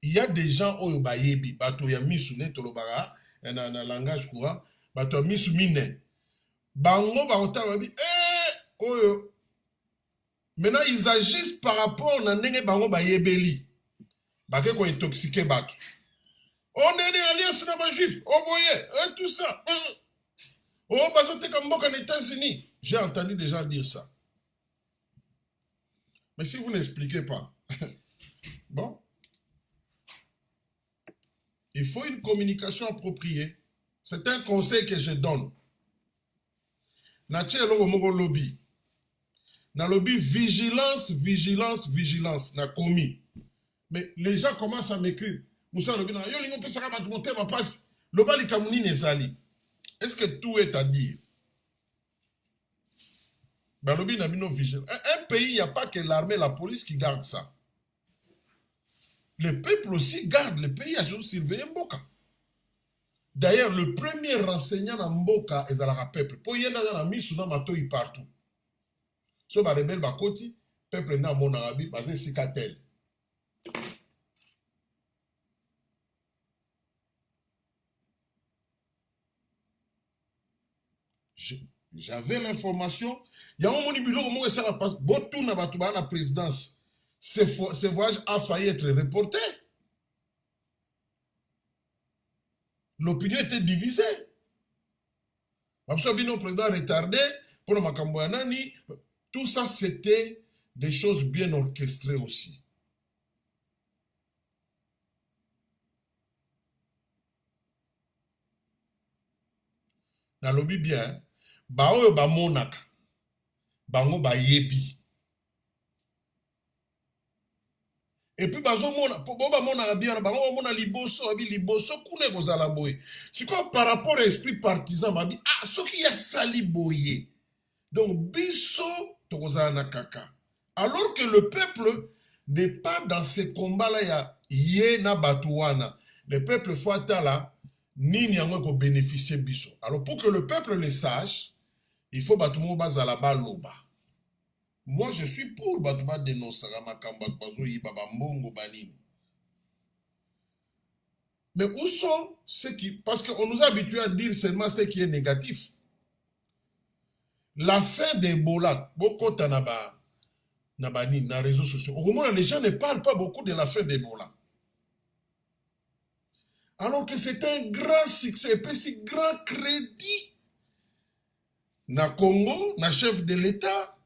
Il y a des gens qui ont yebi, bato ya misune, tout le bara, un langage courant, bato ya misumine. Bango, barotan, oyo. Maintenant, ils agissent par rapport à ce bango ba yebeli. Bake ko intoxiqué batu. On est né alliance na ba juif. Oh boye, tout ça. Oh bazote kamboka en États-Unis. J'ai entendu des gens dire ça. Mais si vous n'expliquez pas, bon, il faut une communication appropriée. C'est un conseil que je donne. Natie eloko moko lobby. Na lobby vigilance, vigilance, vigilance. Na commis. Mais les gens commencent à m'écrire. Moussa lobby na yo lingo pesa ka batu monter ma passe. Loba likamuni nezali. Est-ce que tout est à dire? Ben lobby na bino vigilance. Un pays, il n'y a pas que l'armée, la police qui garde ça. Le peuple aussi garde le pays à surveiller Mboka. D'ailleurs, le premier renseignant dans Mboka est dans le peuple. Pour y aller dans la mise sur matoi partout. So ba rebelle ba koti, peuple na mon arabi basé sikatel. J'avais l'information. Il y a un moment où on ça la passe. Botou na batouba na présidence. Ce voyage a failli être reporté. L'opinion était divisée. Le président retardé pour le Makamboyanani. Tout ça, c'était des choses bien orchestrées aussi. Dans le lobby bien, bao ba monaka, bango ba yebi. Et puis bazo mona, po ba mona bien, bango mona liboso, abi liboso kune kozala boye. C'est comme par rapport à l'esprit partisan, babi ah ce qui a sali boye. Donc biso tokozala na kaka. Alors que le peuple n'est pas dans ces combats-là, il y a na batouana. Le peuple faut atala nini yango ko bénéficier biso. Alors pour que le peuple le sache, il faut batoumo bazala baloba. Moi je suis pour batouba dénoncer makamba bazo yiba bambongo banini. Mais où sont ceux qui, parce qu'on nous a habitués à dire seulement ce qui est négatif. La fin d'Ebola, beaucoup tanaba na réseaux sociaux. Au moins, les gens ne parlent pas beaucoup de la fin d'Ebola. Alors que c'est un grand succès, et puis c'est grand crédit. Na Congo, na chef de l'État,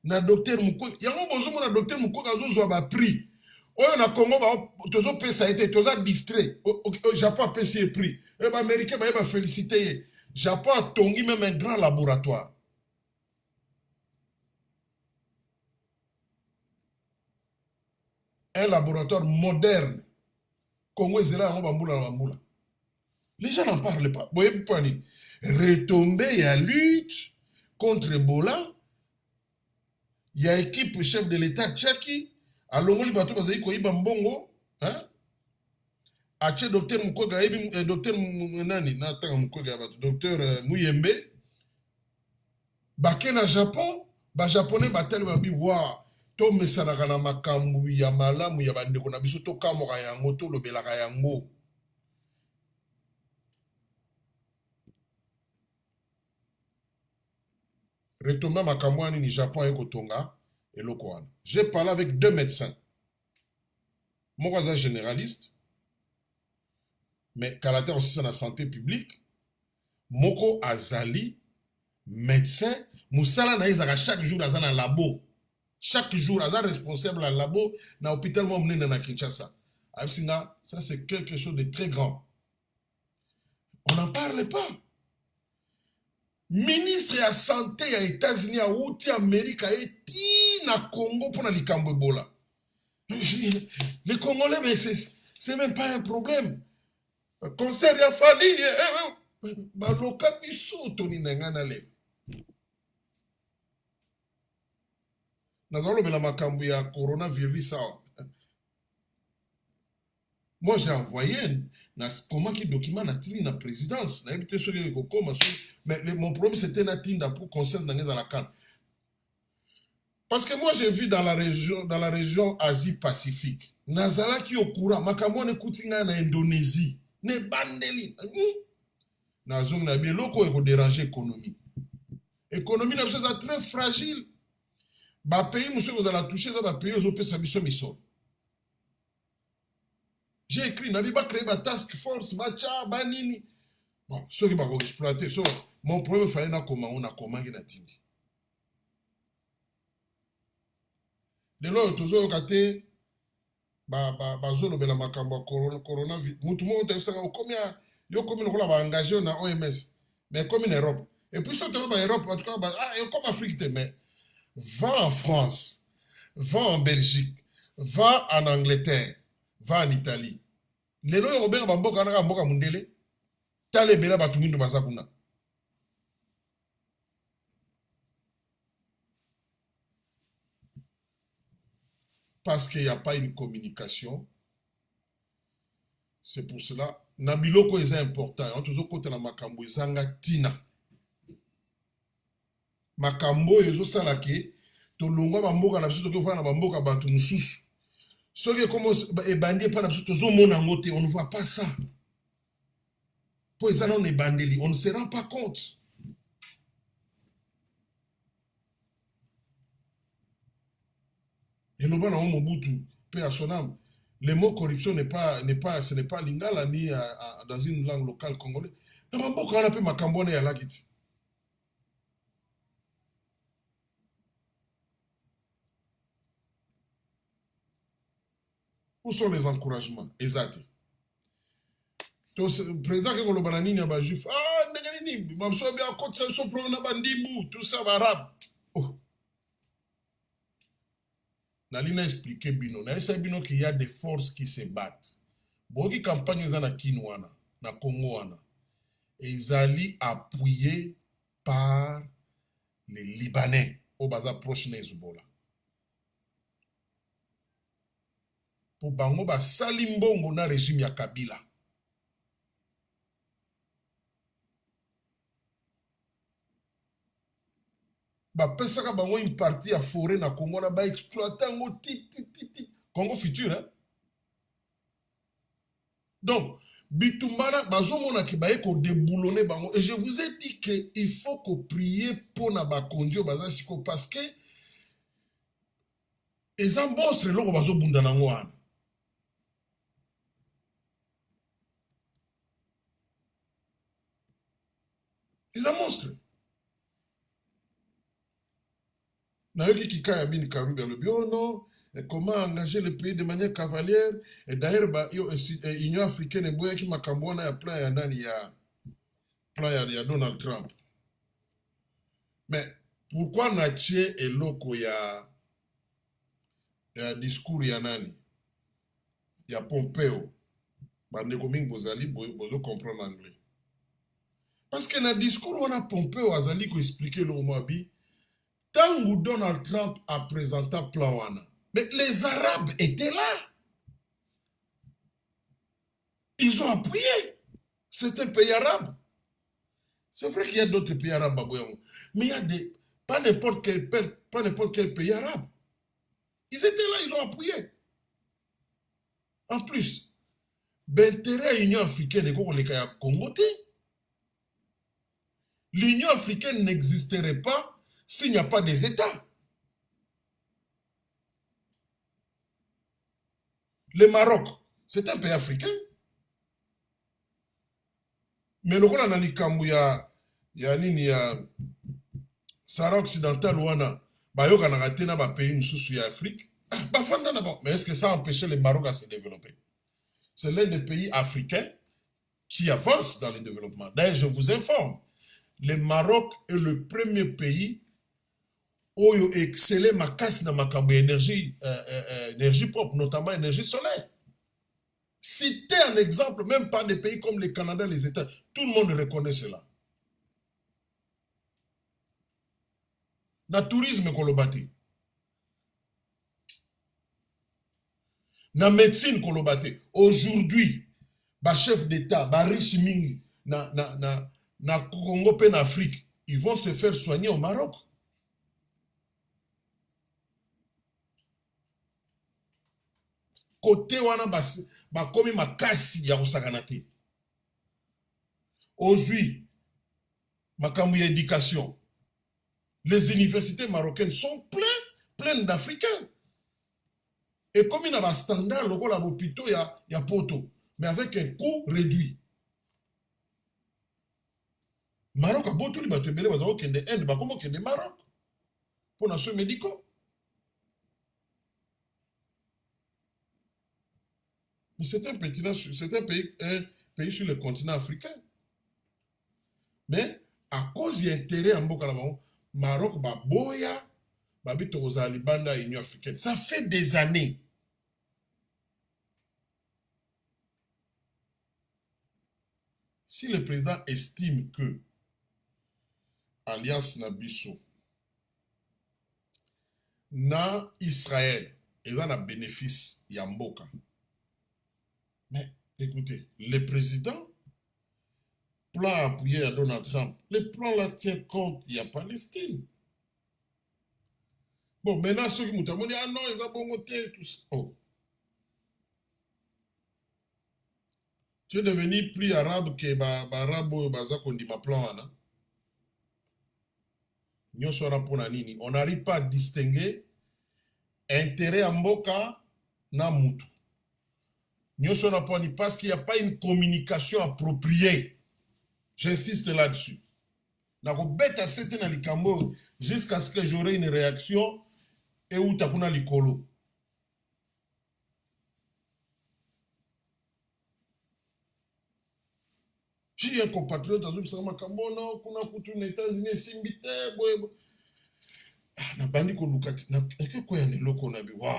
na docteur Mukwege. Yango bozo na docteur Mukwege azo ba prix. Oyo na Congo ba tozo pesa été, tozo distrait. Japon a payé prix. Et ba américain ba féliciter. Japon a tongi même un grand laboratoire. Un laboratoire moderne. Congo est là, on va bamboula. Les gens n'en parlent pas. Retomber à lutte contre Ebola. Il y a équipe chef de l'État Tchaki. À l'ongoli bateau bazaï koyiba mbongo. Hein? Ache docteur Mukwege, docteur Nani, docteur Muyembe. Baké na Japon. Ba japonais batel babi wa. To mesanaka na makambu ya malamu ya bandeko na biso to kamoka yango to lobelaka yango. Retomba makambu ani ni Japon eko tonga eloko wana. J'ai parlé avec 2 médecins. Moko aza généraliste, mais caractère aussi sur la santé publique. Moko azali médecin, musala na izaka chaque jour aza na labo. Chaque jour, il est responsable à labo dans l'hôpital na Kinshasa. Ça, c'est quelque chose de très grand. On n'en parle pas. Ministre de la Santé aux États-Unis, à Outi, Amérique, et na Congo pour likambo Ebola. Les Congolais, mais c'est même pas un problème. Concert ya fali, baloka biso toni nangana le. Coronavirus. Moi, j'ai envoyé comment qui document la présidence. Mais mon problème, c'était pour conseil dans la canne. Parce que moi, j'ai vu dans la région Asie-Pacifique. Nazala qui au courant, makambo ne kutinga na Indonésie. Ne bandeli. Nazong na bien loko eko déranger l'économie. L'économie est très fragile. Ba pays monsieur vous allez toucher dans ba pays aux opé sabiso miso. J'ai écrit na biba créer ba task force bacha banini. Bon, ceux qui vont exploiter so mon problème fallait na comment on a comment na tindi. lelo tozoyoka te bazolobela makambo ya coronavirus. Mutu moko tebisaka okomi lokola baengage na OMS, mais komi na Europe. Et puis soki toloba Europe, en tout cas, comme Afrique te, mais va en France, va en Belgique, va en Angleterre, va en Italie. Lelo yo kobenga bamboka naka mboka mundele, tala ebela bato mindo baza kuna. Parce qu'il n'y a pas une communication. C'est pour cela. Nabiloko est important. On toujours côté na makambo ezanga tina. Makambo ezo salake to longwa bamboka na biso to ko na bamboka bato mususu. Soki comme ebandi pa na biso to zo mona ngote, on ne voit pas ça. Po ezana on ebandeli, on ne se rend pas compte. Et nous avons Mobutu, paix à son âme. Le mot corruption ce n'est pas lingala ni dans une langue locale congolaise. Nous avons beaucoup de makambone ya lagiti. Où sont les encouragements? Exact. Le président qui est banani na ba juif, nengani, mamso bien côté ça so pro na bandibu, tout ça va arabe. Oh. Nalina expliqué bino, na esa bino qu'il y a des forces qui se battent. Boki campagne za na Kinwana, na Congo wana. Et ils allaient appuyés par les Libanais au baza proche na Hezbollah. Pour bango ba salimbongo na régime ya Kabila. Ba pesaka bango une partie à forêt na Congo na ba exploiter ngo ti Congo futur hein. Donc bitumbana bazomona ki baye ko déboulonner bango et je vous ai dit que il faut que prier pour na ba kondio bazasiko parce que eza monstre loko bazobunda nango wana. Eza monstre. Nayoki Kikaya Bin Karubi le bio non, et comment engager le pays de manière cavalière et d'ailleurs l'Union africaine et boya ki makambona ya plan ya nani ya plan ya Donald Trump. Mais pourquoi natie eloko ya discours ya nani ya Pompeo bandeko mingi bozali bozo comprendre anglais. Parce que na discours wana Pompeo azali ko expliquer le moabi. Tant que Donald Trump a présenté le plan wana, mais les Arabes étaient là. Ils ont appuyé. C'est un pays arabe. C'est vrai qu'il y a d'autres pays arabes, mais il y a pas n'importe quel pays arabe. Ils étaient là, ils ont appuyé. En plus, l'intérêt de l'Union africaine est qu'on les Congo. L'Union africaine n'existerait pas s'il n'y a pas des États. Le Maroc, c'est un pays africain. Mais le rôle dans ya Sahara occidental wana bayoka na ratena ba pays mususu ya Afrique. Mais est-ce que ça a empêché le Maroc à se développer? C'est l'un des pays africains qui avance dans le développement. D'ailleurs, je vous informe, le Maroc est le premier pays oyo excellé makasi na makambo énergie propre, notamment énergie solaire. Citer un exemple, même pas des pays comme le Canada, les États, tout le monde reconnaît cela. Na tourisme kolobate. Na médecine kolobate. Aujourd'hui, ba chef d'État, ba riche mingi na Congo pe na Afrique, ils vont se faire soigner au Maroc. Côté wana bakomi makasi ya kosakana te. Aujourd'hui, makambo ya éducation. Les universités marocaines sont pleines d'Africains. Et comme il y a un standard, il y a un hôpital, il y a poto, mais avec un coût réduit. Maroc a beaucoup de gens qui ont des Maroc pour les soins médicaux. Mais c'est un pays sur le continent africain. Mais à cause de l'intérêt en Mboka, Maroc, Boya, Babito Libanda, Union africaine. Ça fait des années. Si le président estime que Alliance Nabiso na Israël et dans le bénéfice Yamboka, mais écoutez, le président plan appuyé à Donald Trump, le plan là tient compte, il y a Palestine. Bon, maintenant ceux qui m'ont dit, ah non, ils ont bon côté, tout ça. Oh. Tu es devenu plus arabe que arabe qu'on dit ma plan là. On n'arrive pas à distinguer intérêt à Mboka na Moutou. Parce qu'il n'y a pas une communication appropriée. J'insiste là-dessus. Jusqu'à ce que j'aurai une réaction et où tu as l'icolo. Si un compatriote dans une salle non, qu'on a foutu les États-Unis, Simbite, na bandi ko lukati na quoi ya neloko na bi wow.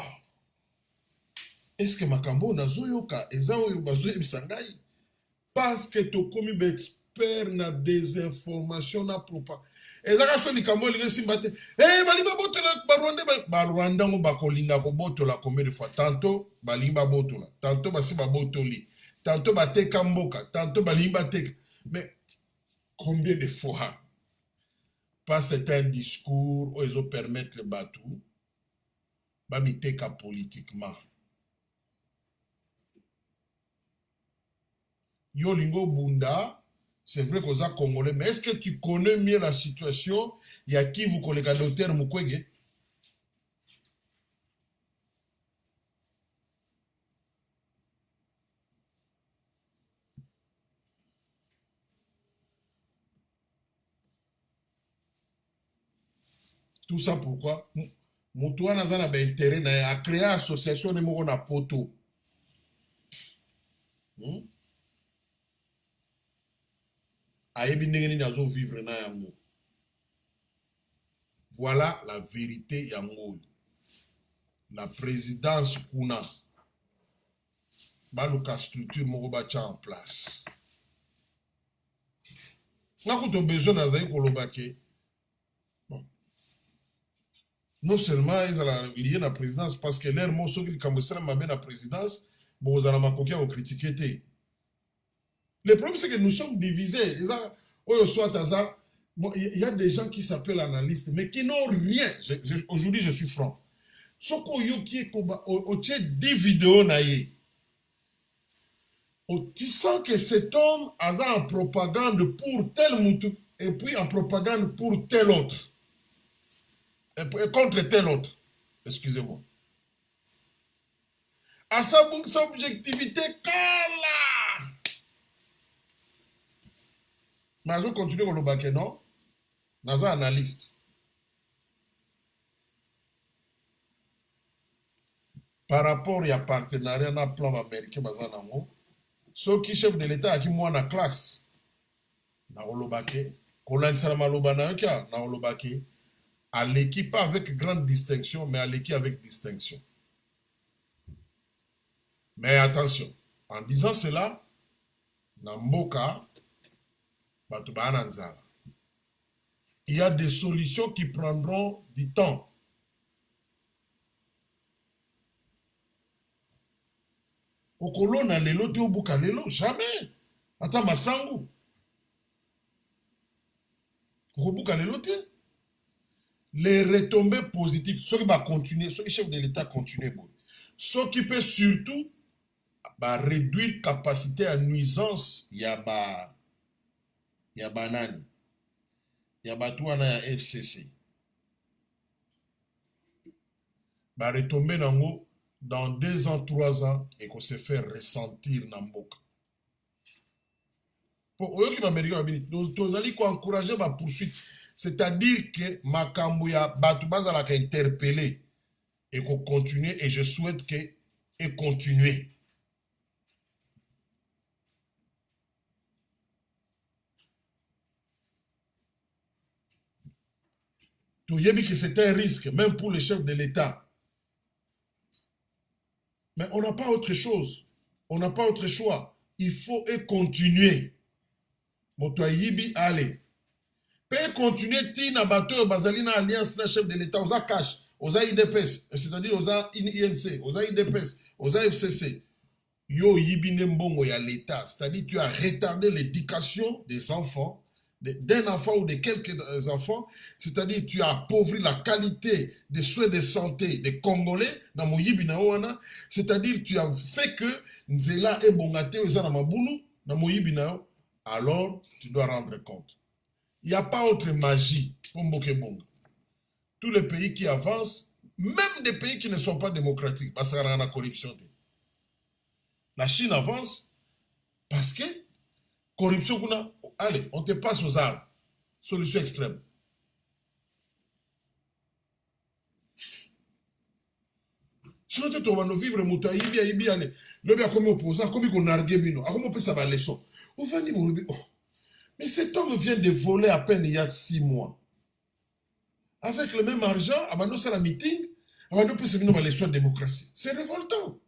Est-ce que makambo na zoyoka eza oyo bazoye bisangai parce que to komi be expert na désinformation na propagande. Ezaka so likambo linga simbate. Bali ba botola ba Rwanda ngo bakolinga ko botola combien de fois tantôt balimba botola, tantôt basi ba botoli. Tantôt bateka mboka, tantôt balimba teka. Mais combien de fois pas certains discours où ils ont permettre le batou, bamiteka politiquement. Yo lingo bunda, c'est vrai qu'on a congolais, mais est-ce que tu connais mieux la situation? Il y a qui vous collègue à docteur Mukwege? Tout ça pourquoi? Moutouana a intérêt à créer une association de Mokona Poto. Vivre na yango. Voilà la vérité yango. La présidence kuna baluka structure moko bacha en place. Nakuto besoin d'azay kolobake. Non seulement ils sont liés à la présidence, parce que l'air mot qui est à la présidence, vous allez critiquer. Le problème, c'est que nous sommes divisés. Il y a des gens qui s'appellent analystes, mais qui n'ont rien. Aujourd'hui, je suis franc. Ce qui est au 10 vidéos, tu sens que cet homme a en propagande pour tel moutou et puis en propagande pour tel autre. Contre tel autre. Excusez-moi. À sa objectivité, kala. Mais je continue avec le baquet, non? Dans un analyste. Par rapport à partenariat dans le plan américain, ceux qui chef de l'État qui moi en classe, na le baquet, Colin Salamaloba na le baquet. À l'équipe avec grande distinction, mais à l'équipe avec distinction. Mais attention, en disant cela, Namboka, il y a des solutions qui prendront du temps. Okolo na lelo te obuka lelo, jamais. Ata masangu. Obuka lelo te. Les retombées positives, ceux qui vont continuer, ceux qui chefs de l'État continuent. Ceux qui peuvent surtout réduire capacité à nuisance, il y a banani, il y a batouana FCC. Retomber dans 2 ans, 3 ans, et qu'on se fait ressentir dans Mboka. Pour eux qui m'américains, nous allons encourager la poursuite. C'est-à-dire que Makambouya Batoubaza l'a interpellé et qu'on continue et je souhaite qu'elle continue. Toyebi que c'est un risque, même pour les chefs de l'État. Mais on n'a pas autre chose. On n'a pas autre choix. Il faut continuer. Motoyebi, allez. Peut continuer tina bateau bazali na alliance na chef de l'État aux cash, aux IDPS, c'est-à-dire aux INC, aux IDPS, aux FCC. Yo yibine mbongo ya l'État, c'est-à-dire tu as retardé l'éducation des enfants, d'un enfant ou de quelques enfants, c'est-à-dire tu as appauvri la qualité des soins de santé des Congolais dans mon yibina wana, c'est-à-dire tu as fait que nzela e bongate oza na mabulu na mo yibina, alors tu dois rendre compte. Il n'y a pas autre magie pour Mbokebonga. Tous les pays qui avancent, même des pays qui ne sont pas démocratiques, parce qu'il y a la corruption. La Chine avance parce que corruption, allez, on te passe aux armes. Solution extrême. Sinon, tu vas nous vivre, Moutaïbi, Aïbi, allez. Le bien comme opposant, comme on a argué, comme on peut savoir les leçons. On va dire, mais cet homme vient de voler à peine il y a 6 mois. Avec le même argent, avant de faire un meeting, avant de faire les leçons de démocratie. C'est révoltant.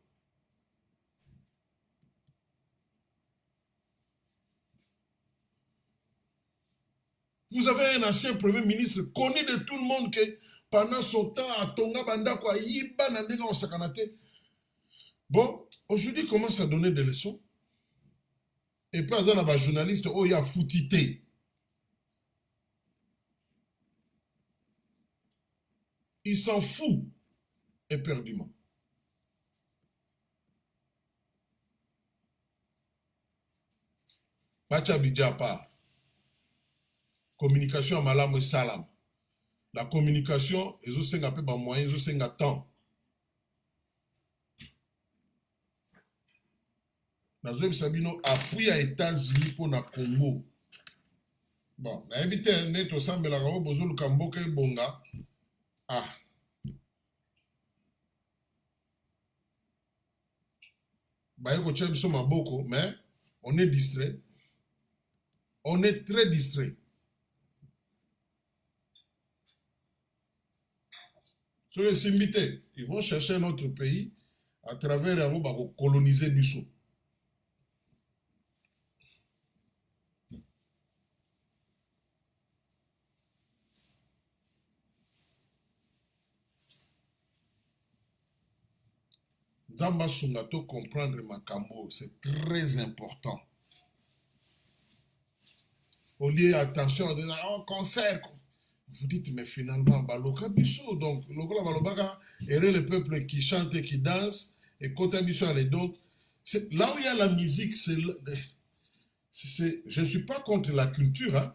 Vous avez un ancien premier ministre connu de tout le monde que pendant son temps, à Tonga, Banda, quoi, Yiba, Nandega, Osakanate. Bon, aujourd'hui, il commence à donner des leçons. Et puis, il y a un journaliste, oh, il y a foutité. Il s'en fout éperdument. Bacha Bidja part. Communication à Malam et Salam. La communication, ils ont un peu de moyens, ils ont un temps. Nazoe Sabino appuie à États-Unis pour le Congo. Bon, na évité net au sein de la Rao Bozol Kamboka et Bonga. Ah. Bah, écoute, nous sommes à beaucoup, mais on est distrait. On est très distrait. Sur les Simbités, ils vont chercher un autre pays à travers un mot pour coloniser du sous. Zamba Sungato comprendre Makambo, c'est très important. Au lieu attention à dire oh, concert. Vous dites mais finalement Baloka Bissou, donc Lokola Balobaka est le peuple qui chante et qui danse et Kota Bissou allez donc là où il y a la musique, je ne suis pas contre la culture. Hein.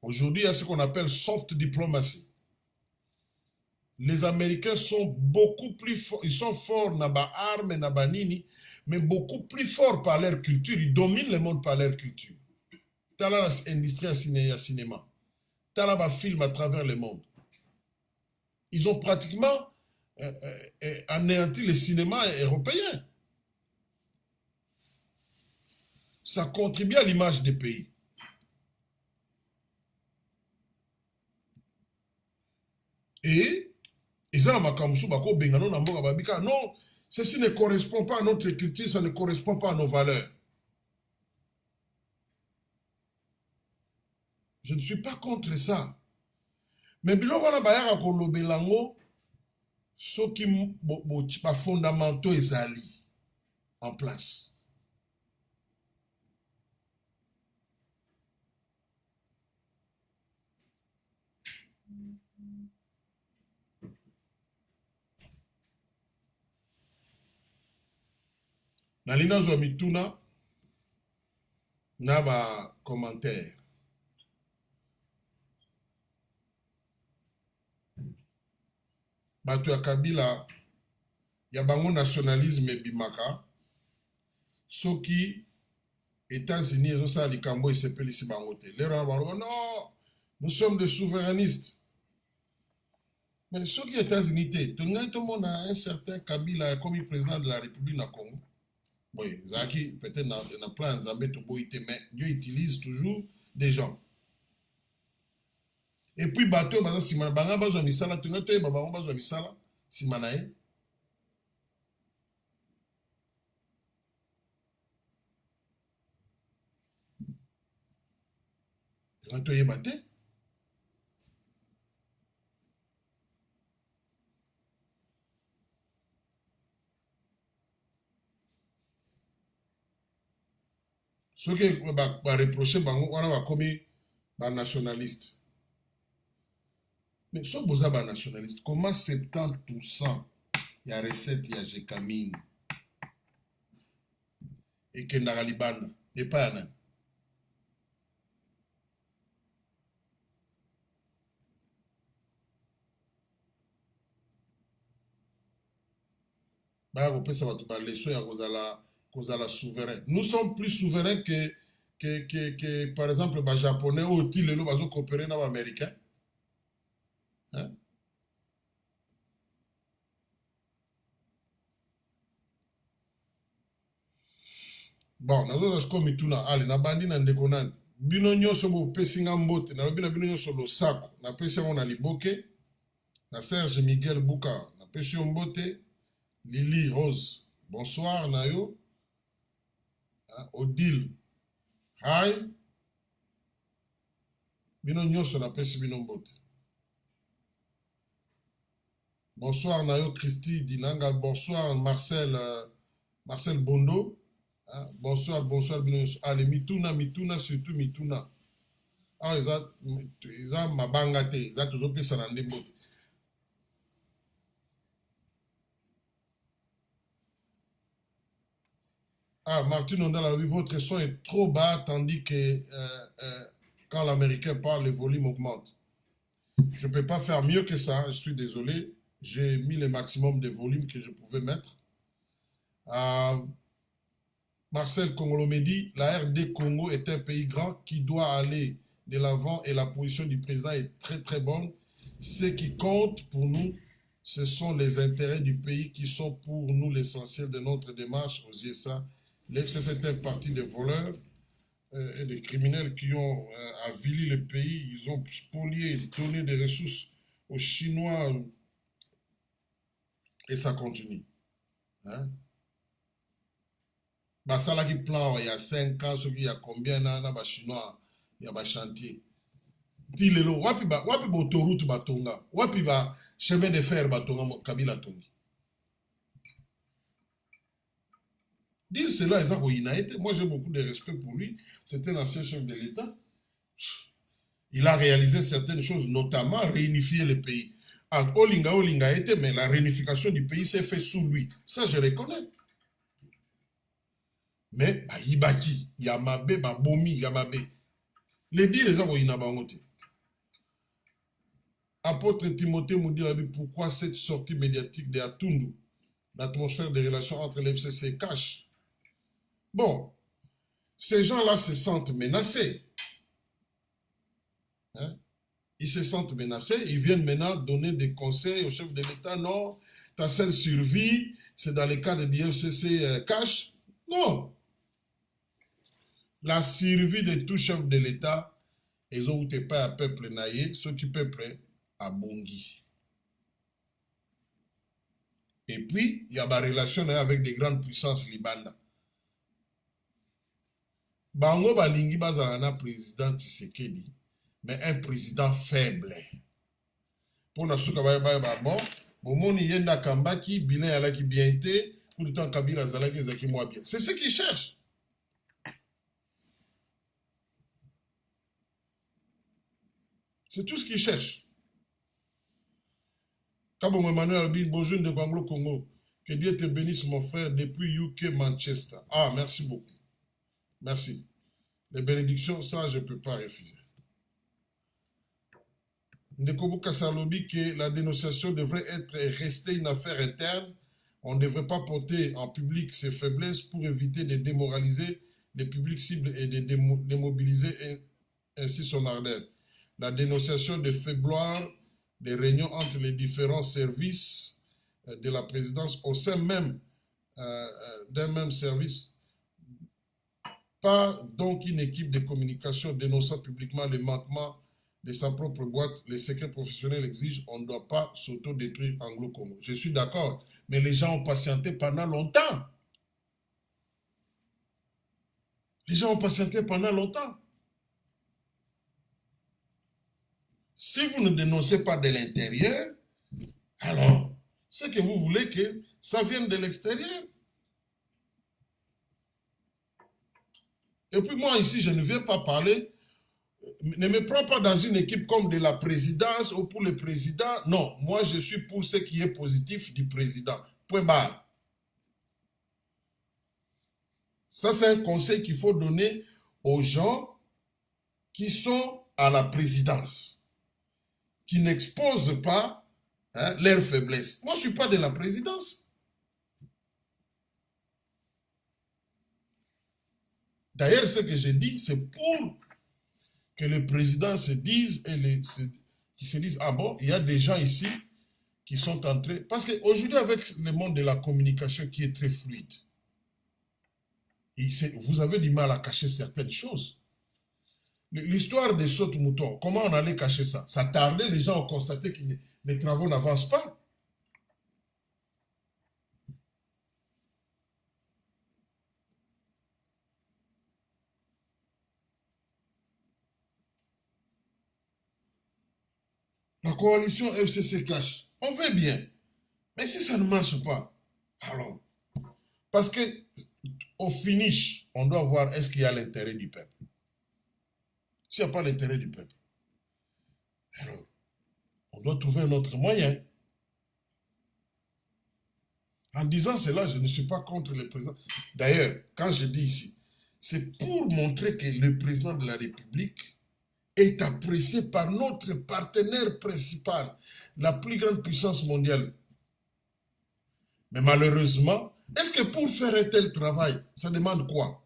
Aujourd'hui, il y a ce qu'on appelle soft diplomacy. Les Américains sont beaucoup plus forts, ils sont forts dans les armes, dans les nini, mais beaucoup plus forts par leur culture. Ils dominent le monde par leur culture. T'as là l'industrie à cinéma. T'as là film à travers le monde. Ils ont pratiquement anéanti le cinéma européen. Ça contribue à l'image des pays. Et non, ceci ne correspond pas à notre culture, ça ne correspond pas à nos valeurs. Je ne suis pas contre ça. Mais biloko wana bayaka kolobela ngo soki ba fondamentaux ezali en place. Nalina zwa mituna na ba commentaire. Bato ya Kabila ya bango nationalisme ebimaka soki États-Unis ezosala likambo esepelisi bango te. Lero na bango non, nous sommes des souverainistes. Mais soki États-Unis te, tongai tomona un certain Kabila comme président de la République na Congo. Oui, Zaki peut-être na plan Nzambe to boite, mais Dieu utilise toujours des gens. Et puis bateau baza sima banga bazwa misala tunga te bango bazwa misala sima na ye. Tunga to yeba te. Ce qui va reprocher bango wana bakomi ba nationaliste. Mais si vous êtes nationaliste, comment 70% il y a recette, il y a Jekamine et Kendaralibana et pas Yanan? Souverain. Nous sommes plus souverains que par exemple, les Japonais ou les coopérer avec les Américains. Hein? Bon, nous avons mituna ali na bandi na ndeko nani. Bino nyonso bo pesinga mbote na bino nyonso lo sako na pesi yango na Liboke na Serge Miguel Bouka na pesi mbote Lily Rose. Bonsoir na yo. Odile Hi. Bino nyonso na pesi bino mbote. Bonsoir Nayo Christy Dinanga. Bonsoir Marcel Marcel Bondo. Bonsoir, bonsoir bino nyonso. Allez, mituna surtout mituna. Ah, ils ont mabanga te, ils ont toujours pesa na ndembote. Ah, Martin Ondala, oui, votre son est trop bas, tandis que quand l'américain parle, le volume augmente. Je ne peux pas faire mieux que ça, je suis désolé. J'ai mis le maximum de volume que je pouvais mettre. Marcel Congolomedi, la RD Congo est un pays grand qui doit aller de l'avant et la position du président est très très bonne. Ce qui compte pour nous, ce sont les intérêts du pays qui sont pour nous l'essentiel de notre démarche aux USA. L'FCC est un parti de voleurs et de criminels qui ont avili le pays. Ils ont spolié, donné des ressources aux Chinois et ça continue. Hein? Basala qui plan il y a 5 ans, ce qui y a combien de Chinois, il y a des chantiers. Tilelo, wapi autoroute batonga, wapi ba chemin de fer batonga Kabila tongi. Dire cela, moi j'ai beaucoup de respect pour lui. C'est un ancien chef de l'État. Il a réalisé certaines choses, notamment réunifier le pays. Olinga était, mais la réunification du pays s'est faite sous lui. Ça, je reconnais. Mais, Ibaki, Yamabe, Bomi, Yamabe. Les dires, les gens, ils Apôtre Timothée nous dit pourquoi cette sortie médiatique de Atundu, l'atmosphère des relations entre l'FCC cache. Bon, ces gens-là se sentent menacés. Hein? Ils se sentent menacés, ils viennent maintenant donner des conseils au chef de l'État. Non, ta seule survie, c'est dans le cadre du FCC cash. Non. La survie de tout chef de l'État, ils ont été pas à peuple naïe, ceux qui peuplent à Bongi. Et puis, il y a des relations avec des grandes puissances libanda. Bango balingi bazalana président Tshisekedi, mais un président faible. Pour na suka ba bon, bomoni yenda kambaki, bilan yalaki bien té, pour le temps Kabila zalaki zaki moins bien. C'est ce qu'ils cherchent. C'est tout ce qu'ils cherchent. Kabongo Emmanuel Albin, bonjour de Gwanglo Congo. Que Dieu te bénisse mon frère depuis UK Manchester. Ah, merci beaucoup. Merci. Les bénédictions, ça, je ne peux pas refuser. Ndekobu Kassalobi, que la dénonciation devrait rester une affaire interne. On ne devrait pas porter en public ses faiblesses pour éviter de démoraliser les publics cibles et de démobiliser ainsi son ardeur. La dénonciation de faiblesse des réunions entre les différents services de la présidence au sein même d'un même service. Pas donc une équipe de communication dénonçant publiquement les manquements de sa propre boîte, les secrets professionnels exigent, on ne doit pas s'auto-détruire anglo-congo. Je suis d'accord, mais les gens ont patienté pendant longtemps. Les gens ont patienté pendant longtemps. Si vous ne dénoncez pas de l'intérieur, alors, c'est que vous voulez que ça vienne de l'extérieur. Et puis moi, ici, je ne viens pas parler, ne me prends pas dans une équipe comme de la présidence ou pour le président. Non, moi, je suis pour ce qui est positif du président. Point barre. Ça, c'est un conseil qu'il faut donner aux gens qui sont à la présidence, qui n'exposent pas leurs faiblesses. Moi, je ne suis pas de la présidence. D'ailleurs, ce que je dis, c'est pour que le président se dise, qui se disent, ah bon, il y a des gens ici qui sont entrés. Parce qu'aujourd'hui, avec le monde de la communication qui est très fluide, vous avez du mal à cacher certaines choses. L'histoire des sautes moutons, comment on allait cacher ça? Ça tardait, les gens ont constaté que les travaux n'avancent pas. La coalition FCC cache. On veut bien. Mais si ça ne marche pas, alors, parce que au finish, on doit voir est-ce qu'il y a l'intérêt du peuple. S'il n'y a pas l'intérêt du peuple, alors, on doit trouver un autre moyen. En disant cela, je ne suis pas contre le président. D'ailleurs, quand je dis ici, c'est pour montrer que le président de la République est apprécié par notre partenaire principal, la plus grande puissance mondiale. Mais malheureusement, est-ce que pour faire un tel travail, ça demande quoi?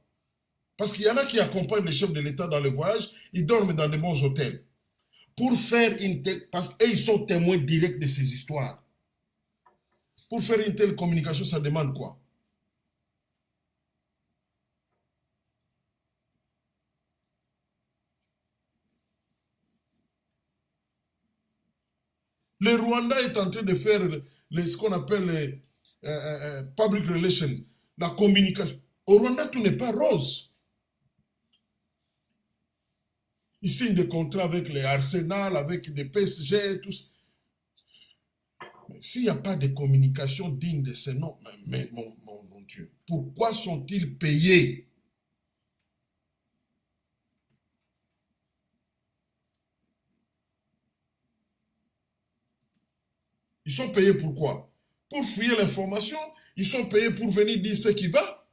Parce qu'il y en a qui accompagnent les chefs de l'État dans le voyage, ils dorment dans de bons hôtels. Pour faire une telle... Parce qu'ils sont témoins directs de ces histoires. Pour faire une telle communication, ça demande quoi? Le Rwanda est en train de faire ce qu'on appelle les public relations, la communication. Au Rwanda, tout n'est pas rose. Ils signent des contrats avec les Arsenal, avec des PSG, tout ça. S'il n'y a pas de communication digne de ce nom, mais mon Dieu, pourquoi sont-ils payés? Ils sont payés pour quoi? Pour fouiller l'information. Ils sont payés pour venir dire ce qui va.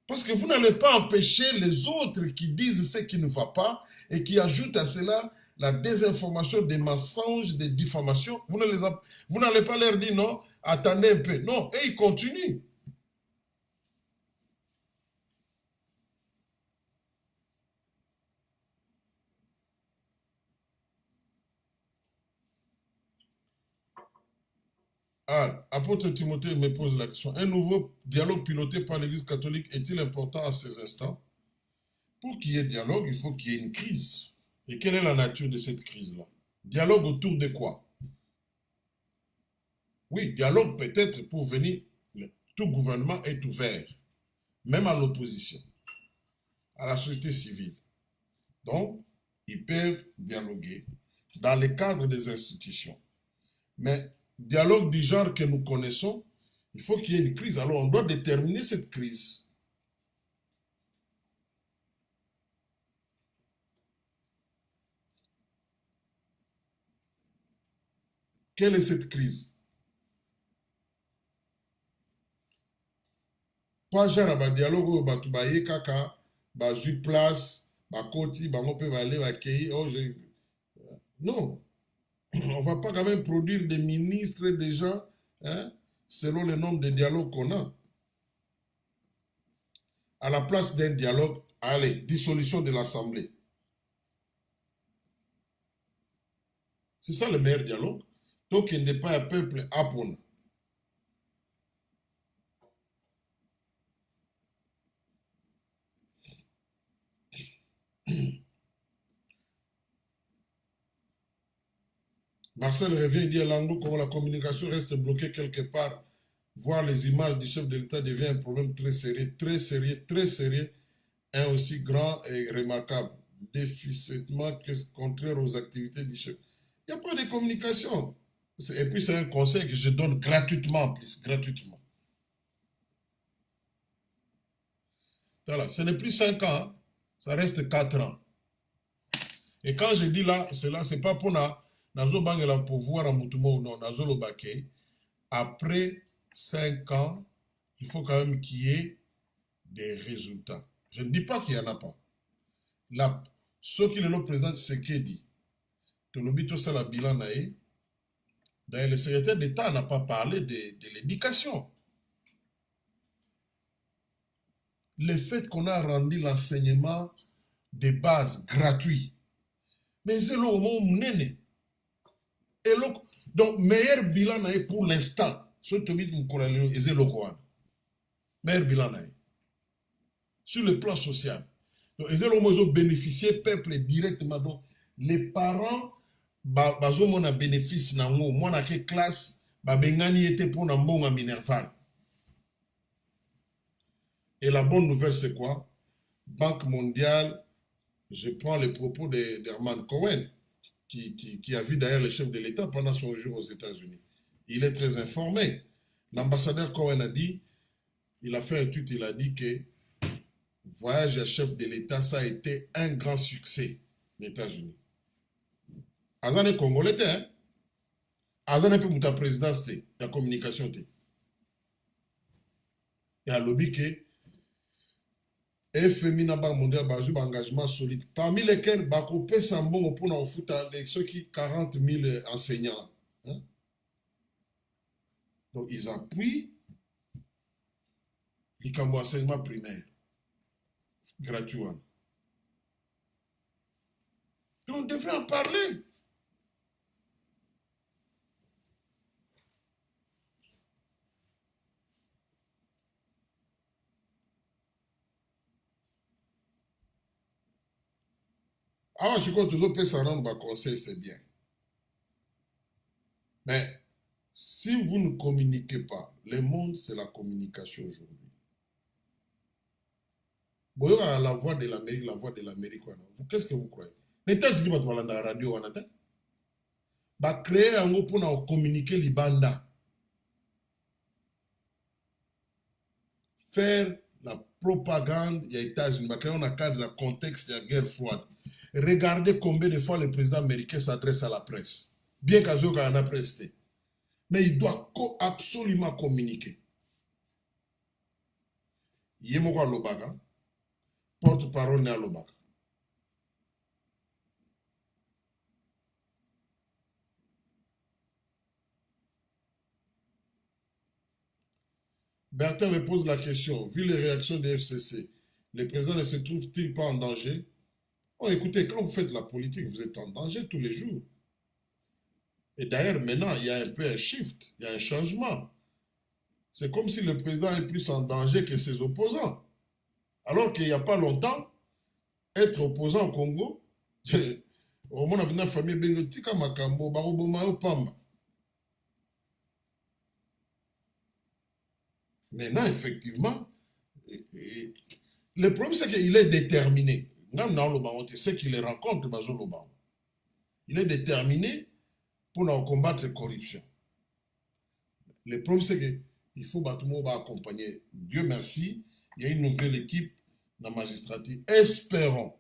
Parce que vous n'allez pas empêcher les autres qui disent ce qui ne va pas et qui ajoutent à cela la désinformation, des mensonges, des diffamations. Vous n'allez pas leur dire non, attendez un peu. Non, et ils continuent. Ah, apôtre Timothée me pose la question. Un nouveau dialogue piloté par l'Église catholique est-il important à ces instants? Pour qu'il y ait dialogue, il faut qu'il y ait une crise. Et quelle est la nature de cette crise-là? Dialogue autour de quoi? Oui, dialogue peut-être pour venir, tout gouvernement est ouvert, même à l'opposition, à la société civile. Donc, ils peuvent dialoguer dans le cadre des institutions. Mais dialogue du genre que nous connaissons, il faut qu'il y ait une crise. Alors, on doit déterminer cette crise. Quelle est cette crise? Pas genre ba dialogue oyo bato baye kaka bazwi place bakoti bango pe bale bakei oh non, on va pas quand même produire des ministres des gens selon le nombre de dialogues qu'on a. À la place d'un dialogue, allez, dissolution de l'Assemblée. C'est ça le meilleur dialogue. Donc il n'est pas un peuple apona. Marcel revient et dit à Lango comment la communication reste bloquée quelque part. Voir les images du chef de l'État devient un problème très sérieux, et aussi grand et remarquable. Déficitement contraire aux activités du chef. Il n'y a pas de communication. Et puis c'est un conseil que je donne gratuitement en plus, gratuitement. Voilà, ce n'est plus 5 ans, hein, ça reste 4 ans. Et quand je dis là, c'est pas pour le pouvoir en Moutouma ou non, après 5 ans, il faut quand même qu'il y ait des résultats. Je ne dis pas qu'il n'y en a pas. Là, ce qui est le président Tshisekedi, Tolobito Sala Bilan Nae, d'ailleurs le secrétaire d'État n'a pas parlé de l'éducation. Le fait qu'on a rendu l'enseignement de base gratuit, mais c'est le moment où donc, meilleur bilan pour l'instant, meilleur bilan sur le plan social. Donc, ils ont bénéficié peuple directement. Donc, les parents, ils ont un bénéfice. Moi, dans quelle classe, ils était pour un bon minerval. Et la bonne nouvelle, c'est quoi? Banque mondiale, je prends les propos d'Herman Cohen, qui a vu d'ailleurs le chef de l'État pendant son jour aux États-Unis. Il est très informé. L'ambassadeur Cohen a dit, il a fait un tweet, il a dit que voyage à chef de l'État, ça a été un grand succès aux États-Unis. Azan est congolais, hein? Azan est pour ta présidence, ta communication. Et à lobby que FMI n'a pas mondial basé sur engagement solide. Parmi lesquels, Bakopé Sambon pour nous foutre ceux qui 40 000 enseignants. Hein? Donc ils appuient l'enseignement primaire gratuit. Et on devrait en parler. Ah, je crois que toujours peut s'en rendre conseil, c'est bien. Mais si vous ne communiquez pas, le monde, c'est la communication aujourd'hui. Bon, la voix de l'Amérique, vous, qu'est-ce que vous croyez? Les États-Unis, dans la radio, on attend. Bah, créer un mot pour communiquer les bandas. Faire la propagande, il y a États-Unis, bah, créer un cadre, le contexte de la guerre froide. Regardez combien de fois le président américain s'adresse à la presse. Bien qu'à Zoka en a presté. Mais il doit absolument communiquer. Yemoko à Lobaka, porte-parole à Lobaka. Bertin me pose la question, vu les réactions des FCC, le président ne se trouve-t-il pas en danger? Oh, écoutez, quand vous faites la politique, vous êtes en danger tous les jours. Et d'ailleurs, maintenant, il y a un peu un shift, il y a un changement. C'est comme si le président est plus en danger que ses opposants. Alors qu'il n'y a pas longtemps, être opposant au Congo, au moins dans la famille Bengotika Makambo, Baroboma Pamba. Maintenant, effectivement, le problème c'est qu'il est déterminé. C'est qu'il les rencontre, il est déterminé pour combattre la corruption. Le problème c'est qu'il faut accompagner. Dieu merci, il y a une nouvelle équipe dans la magistrature. Espérons,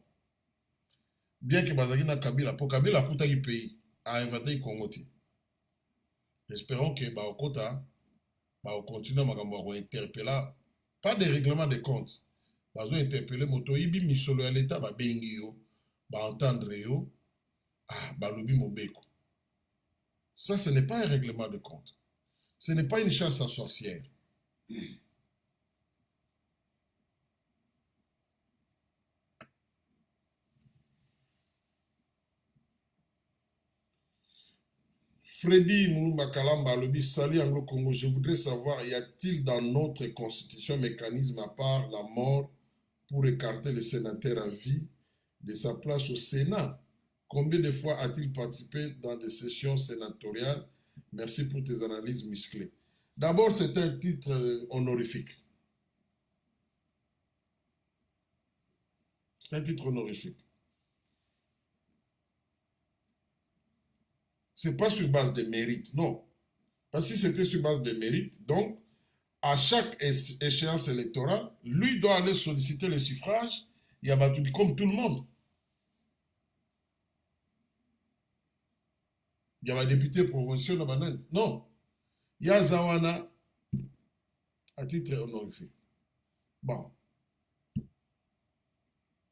bien que Bazagina Kabila, pour Kabila a coûté le pays, a inventé le Congo. Espérons que Baokota va continuer à interpeller, pas de règlement de compte. Ils vont interpeller moto ibi misolo à l'état ba bengi yo, ba entendre yo, ba lobi mobeko. Ça, ce n'est pas un règlement de compte. Ce n'est pas une chasse à sorcière. Freddy Moulumba Kalamba, le Bissali Anglo-Congo, je voudrais savoir, y a-t-il dans notre constitution un mécanisme à part la mort pour écarter le sénateur à vie de sa place au Sénat, Combien de fois a-t-il participé dans des sessions sénatoriales? Merci pour tes analyses musclées. D'abord, c'est un titre honorifique. C'est un titre honorifique. Ce n'est pas sur base de mérite, non. Parce que si c'était sur base de mérite, donc, à chaque échéance électorale, lui doit aller solliciter le suffrage, il y a battu comme tout le monde. Il y a un député provincial là banane. Non. Il y a Zawana à titre honorifique. Bon.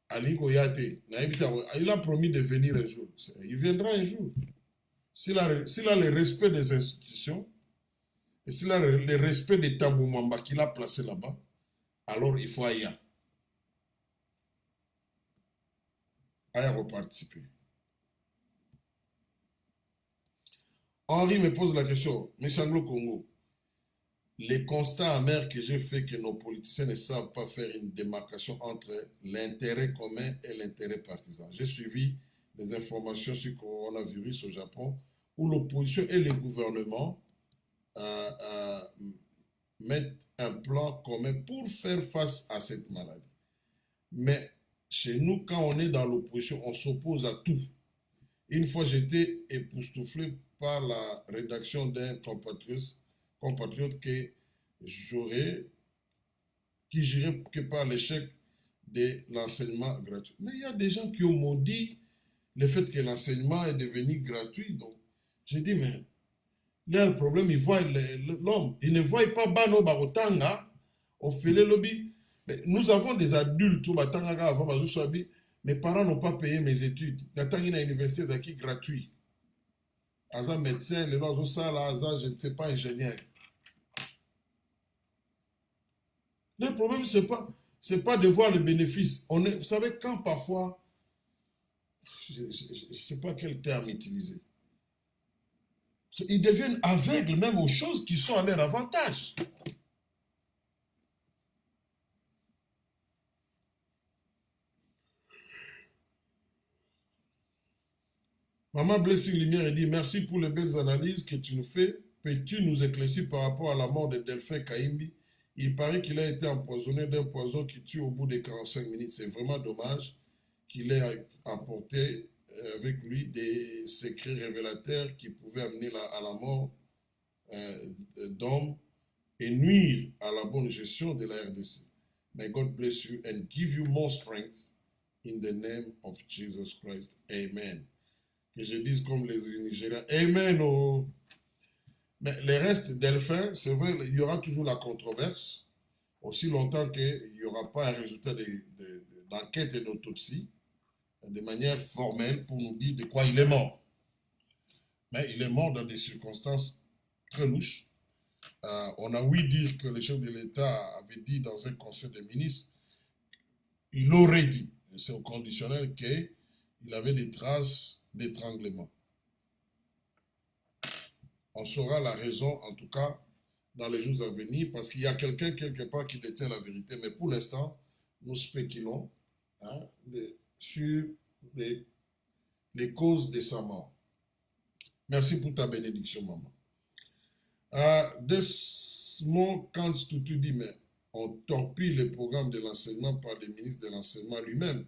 Ali Koyate, il a promis de venir un jour. Il viendra un jour. S'il a le respect des institutions, et s'il a le respect des Tambou Mwamba qu'il a placé là-bas, alors il faut Aya reparticiper. Henri me pose la question, M. Anglo-Congo, les constats amers que j'ai fait que nos politiciens ne savent pas faire une démarcation entre l'intérêt commun et l'intérêt partisan. J'ai suivi des informations sur le coronavirus au Japon où l'opposition et le gouvernement mettent un plan commun pour faire face à cette maladie. Mais chez nous, quand on est dans l'opposition, on s'oppose à tout. Une fois, j'étais époustouflé par la rédaction d'un compatriote qui jurait que par l'échec de l'enseignement gratuit. Mais il y a des gens qui ont maudit le fait que l'enseignement est devenu gratuit. Donc, j'ai dit, mais leur problème, ils voient l'homme. Ils ne voient pas Bano Barotanga, on fait le lobby. Mais nous avons des adultes, mes parents n'ont pas payé mes études. J'attends une université qui est gratuite. Aza médecin, le nom Aza, je ne sais pas, ingénieur. Le problème, ce n'est pas de voir le bénéfice. Vous savez, quand parfois, je ne sais pas quel terme utiliser, ils deviennent aveugles même aux choses qui sont à leur avantage. Maman Blessing Lumière dit merci pour les belles analyses que tu nous fais. Peux-tu nous éclaircir par rapport à la mort de Delphin Kaimbi? Il paraît qu'il a été empoisonné d'un poison qui tue au bout de 45 minutes. C'est vraiment dommage qu'il ait emporté avec lui des secrets révélateurs qui pouvaient amener à la mort d'hommes et nuire à la bonne gestion de la RDC. May God bless you and give you more strength in the name of Jesus Christ. Amen. Que je dise comme les Nigériens, Amen. Oh. Mais le reste, Delphin, c'est vrai, il y aura toujours la controverse, aussi longtemps qu'il n'y aura pas un résultat d'enquête et d'autopsie, de manière formelle, pour nous dire de quoi il est mort. Mais il est mort dans des circonstances très louches. On a ouï dire que le chef de l'État avait dit dans un conseil des ministres, il aurait dit, c'est au conditionnel, qu'il avait des traces d'étranglement. On saura la raison, en tout cas, dans les jours à venir, parce qu'il y a quelqu'un quelque part qui détient la vérité. Mais pour l'instant, nous spéculons sur les causes de sa mort. Merci pour ta bénédiction, maman. Desmond Kanstutu dit, mais on torpille le programme de l'enseignement par le ministre de l'enseignement lui-même.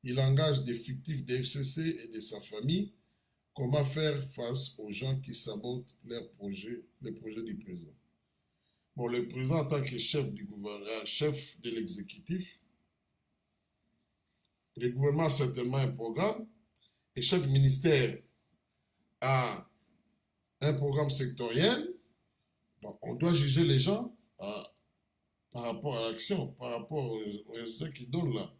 Il engage des fictifs de FCC et de sa famille. Comment faire face aux gens qui sabotent leurs projets, les projets du président? Bon, le président, en tant que chef du gouvernement, chef de l'exécutif, le gouvernement a certainement un programme et chaque ministère a un programme sectoriel. Bon, on doit juger les gens par rapport à l'action, par rapport aux résultats qu'ils donnent là.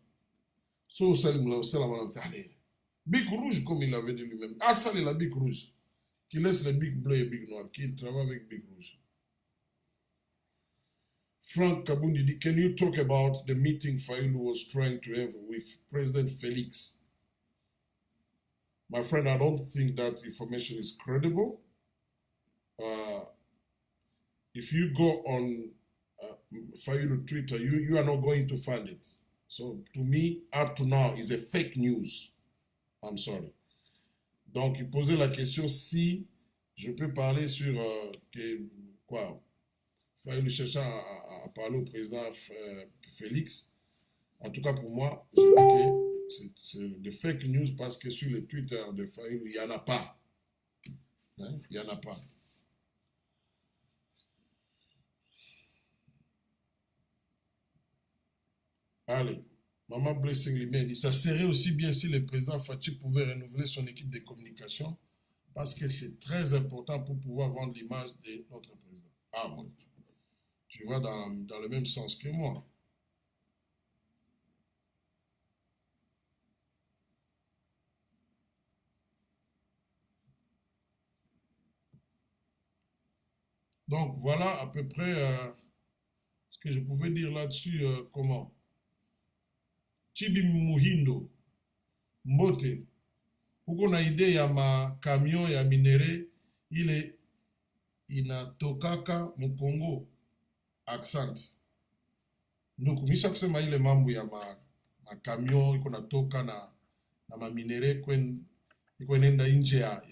Allez. Bic rouge, comme il avait dit lui-même. Ah, ça, c'est la bic rouge. Qui laisse les bic bleu et bic noir. Qui travaille avec bic rouge. Frank Kabundi dit, can you talk about the meeting Fayulu was trying to have with President Felix? My friend, I don't think that information is credible. If you go on Fayulu Twitter, you are not going to find it. So to me, up to now, is a fake news. I'm sorry. Donc, il posait la question si je peux parler sur quoi. Fayulu cherchant à parler au président Félix. En tout cas, pour moi, je dis que c'est de fake news parce que sur le Twitter de Fayulu, il n'y en a pas. Hein? Il n'y en a pas. Allez, Maman Blessing Limé dit, ça serait aussi bien si le président Fachi pouvait renouveler son équipe de communication parce que c'est très important pour pouvoir vendre l'image de notre président. Ah, moi, tu vas dans le même sens que moi. Donc, voilà à peu près ce que je pouvais dire là-dessus. Comment Chibi Muhindo, Mbote, uko na idée ya makamion ya minere ile inatokaka Mkongo accent. Donc, misha kusema ile mambo ya makamion iko natoka na maminere iko nenda nje ya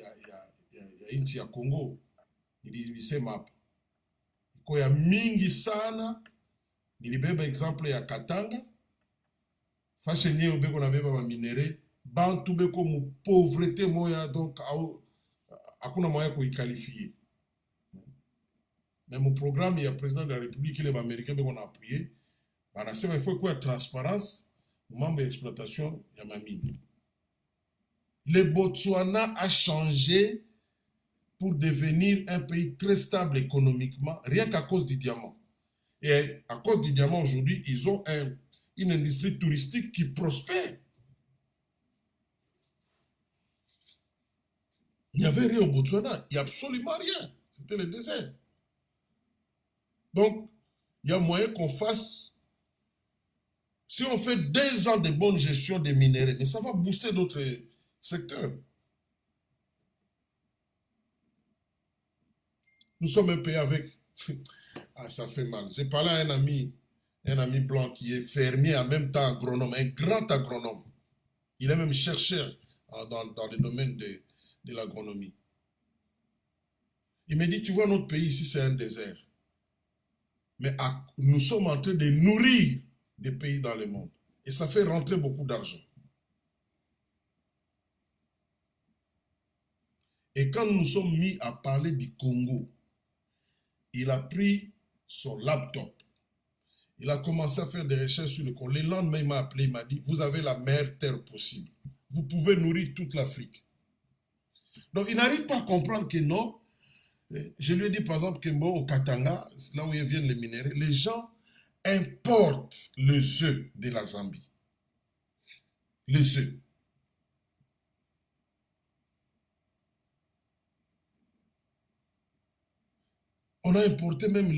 nchi ya Kongo. Nilisema hapa. Iko ya mingi sana. Nilibeba exemple ya Katanga. Fashe nye beko na beba maminere. Bantu beko mu pauvreté moya, donc hakuna moya kuikalifie. Mais mon programme, il y a le président de la République, les Américains beko na appuyé. Banasema il faut quoi transparence, membre d'exploitation ya ma mine. Le Botswana a changé pour devenir un pays très stable économiquement, rien qu'à cause du diamant. Et à cause du diamant, aujourd'hui, ils ont une industrie touristique qui prospère. Il n'y avait rien au Botswana, il n'y a absolument rien. C'était le désert. Donc, il y a moyen qu'on fasse, si on fait 2 ans de bonne gestion des minéraux, mais ça va booster d'autres secteurs. Nous sommes un pays avec... Ah, ça fait mal. J'ai parlé à un ami blanc qui est fermier, en même temps agronome, un grand agronome. Il est même chercheur dans le domaine de l'agronomie. Il me dit, tu vois, notre pays ici, c'est un désert. Mais nous sommes en train de nourrir des pays dans le monde. Et ça fait rentrer beaucoup d'argent. Et quand nous nous sommes mis à parler du Congo, il a pris son laptop. Il a commencé à faire des recherches sur le Congo. Le lendemain, il m'a appelé, il m'a dit, vous avez la meilleure terre possible. Vous pouvez nourrir toute l'Afrique. Donc, il n'arrive pas à comprendre que non. Je lui ai dit, par exemple, que au Katanga, là où viennent les minéraux, les gens importent les œufs de la Zambie. Les œufs. On a importé même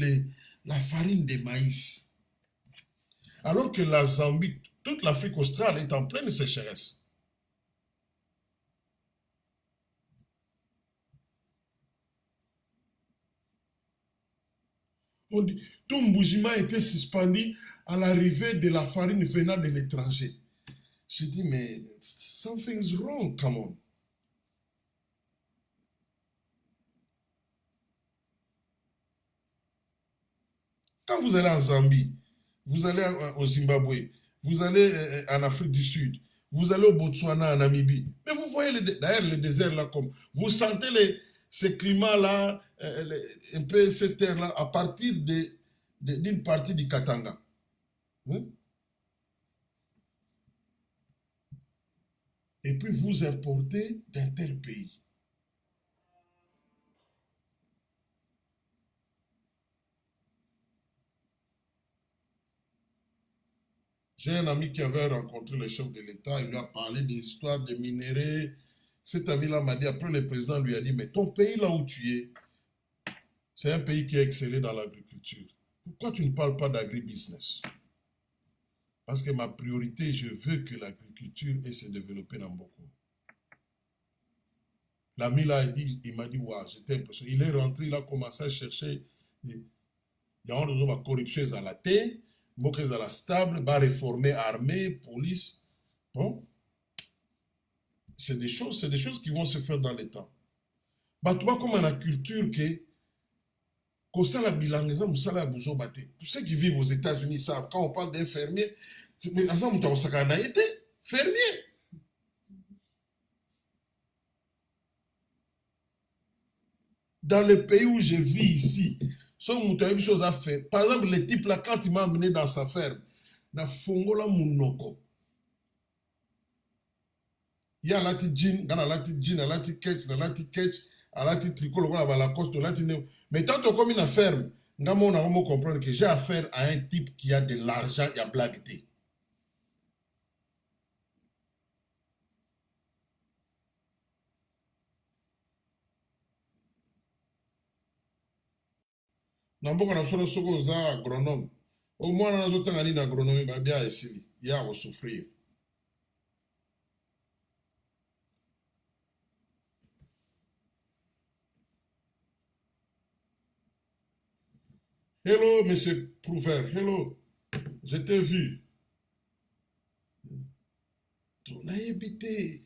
la farine de maïs. Alors que la Zambie, toute l'Afrique australe est en pleine sécheresse. On dit, tout Mboujima était suspendu à l'arrivée de la farine venant de l'étranger. J'ai dit, mais something's wrong, come on. Quand vous allez en Zambie, vous allez au Zimbabwe, vous allez en Afrique du Sud, vous allez au Botswana, en Namibie, mais vous voyez d'ailleurs le désert là comme, vous sentez ce climat-là, un peu cette terre-là, à partir d'une partie du Katanga. Et puis vous importez d'un tel pays. J'ai un ami qui avait rencontré le chef de l'État, il lui a parlé des histoires des minéraux. Cet ami-là m'a dit, après le président lui a dit, mais ton pays là où tu es, c'est un pays qui a excellé dans l'agriculture. Pourquoi tu ne parles pas d'agribusiness? Parce que ma priorité, je veux que l'agriculture ait se développer dans beaucoup. L'ami là, il m'a dit, waouh, j'étais impressionné. Il est rentré, il a commencé à chercher. Il y a une corruption à la terre. Mboka ezala stable, ba réformer armée, police. Bon. c'est des choses qui vont se faire dans le temps. Batouba comme la culture que kosala bilanga musala buzo bate. Tous ceux qui vivent aux États-Unis savent quand on parle d'infirmier, mais asa muta osaka na été fermier. Dans le pays où je vis ici, par exemple, le type là, quand il m'a amené dans sa ferme, na fongola munoko. Il y a lati jean, dans la lati jean, lati catch, lati tricot, la coste, lati néo. Mais tant que comme une ferme, on a comprendre que j'ai affaire à un type qui a de l'argent et a blagué. Namboka na solo soko za agronome. Au moins na zotanga ni agronomie ba bien esili. Ya ko souffrir. Hello, monsieur Prouver. Hello. Je t'ai vu. Ton habité.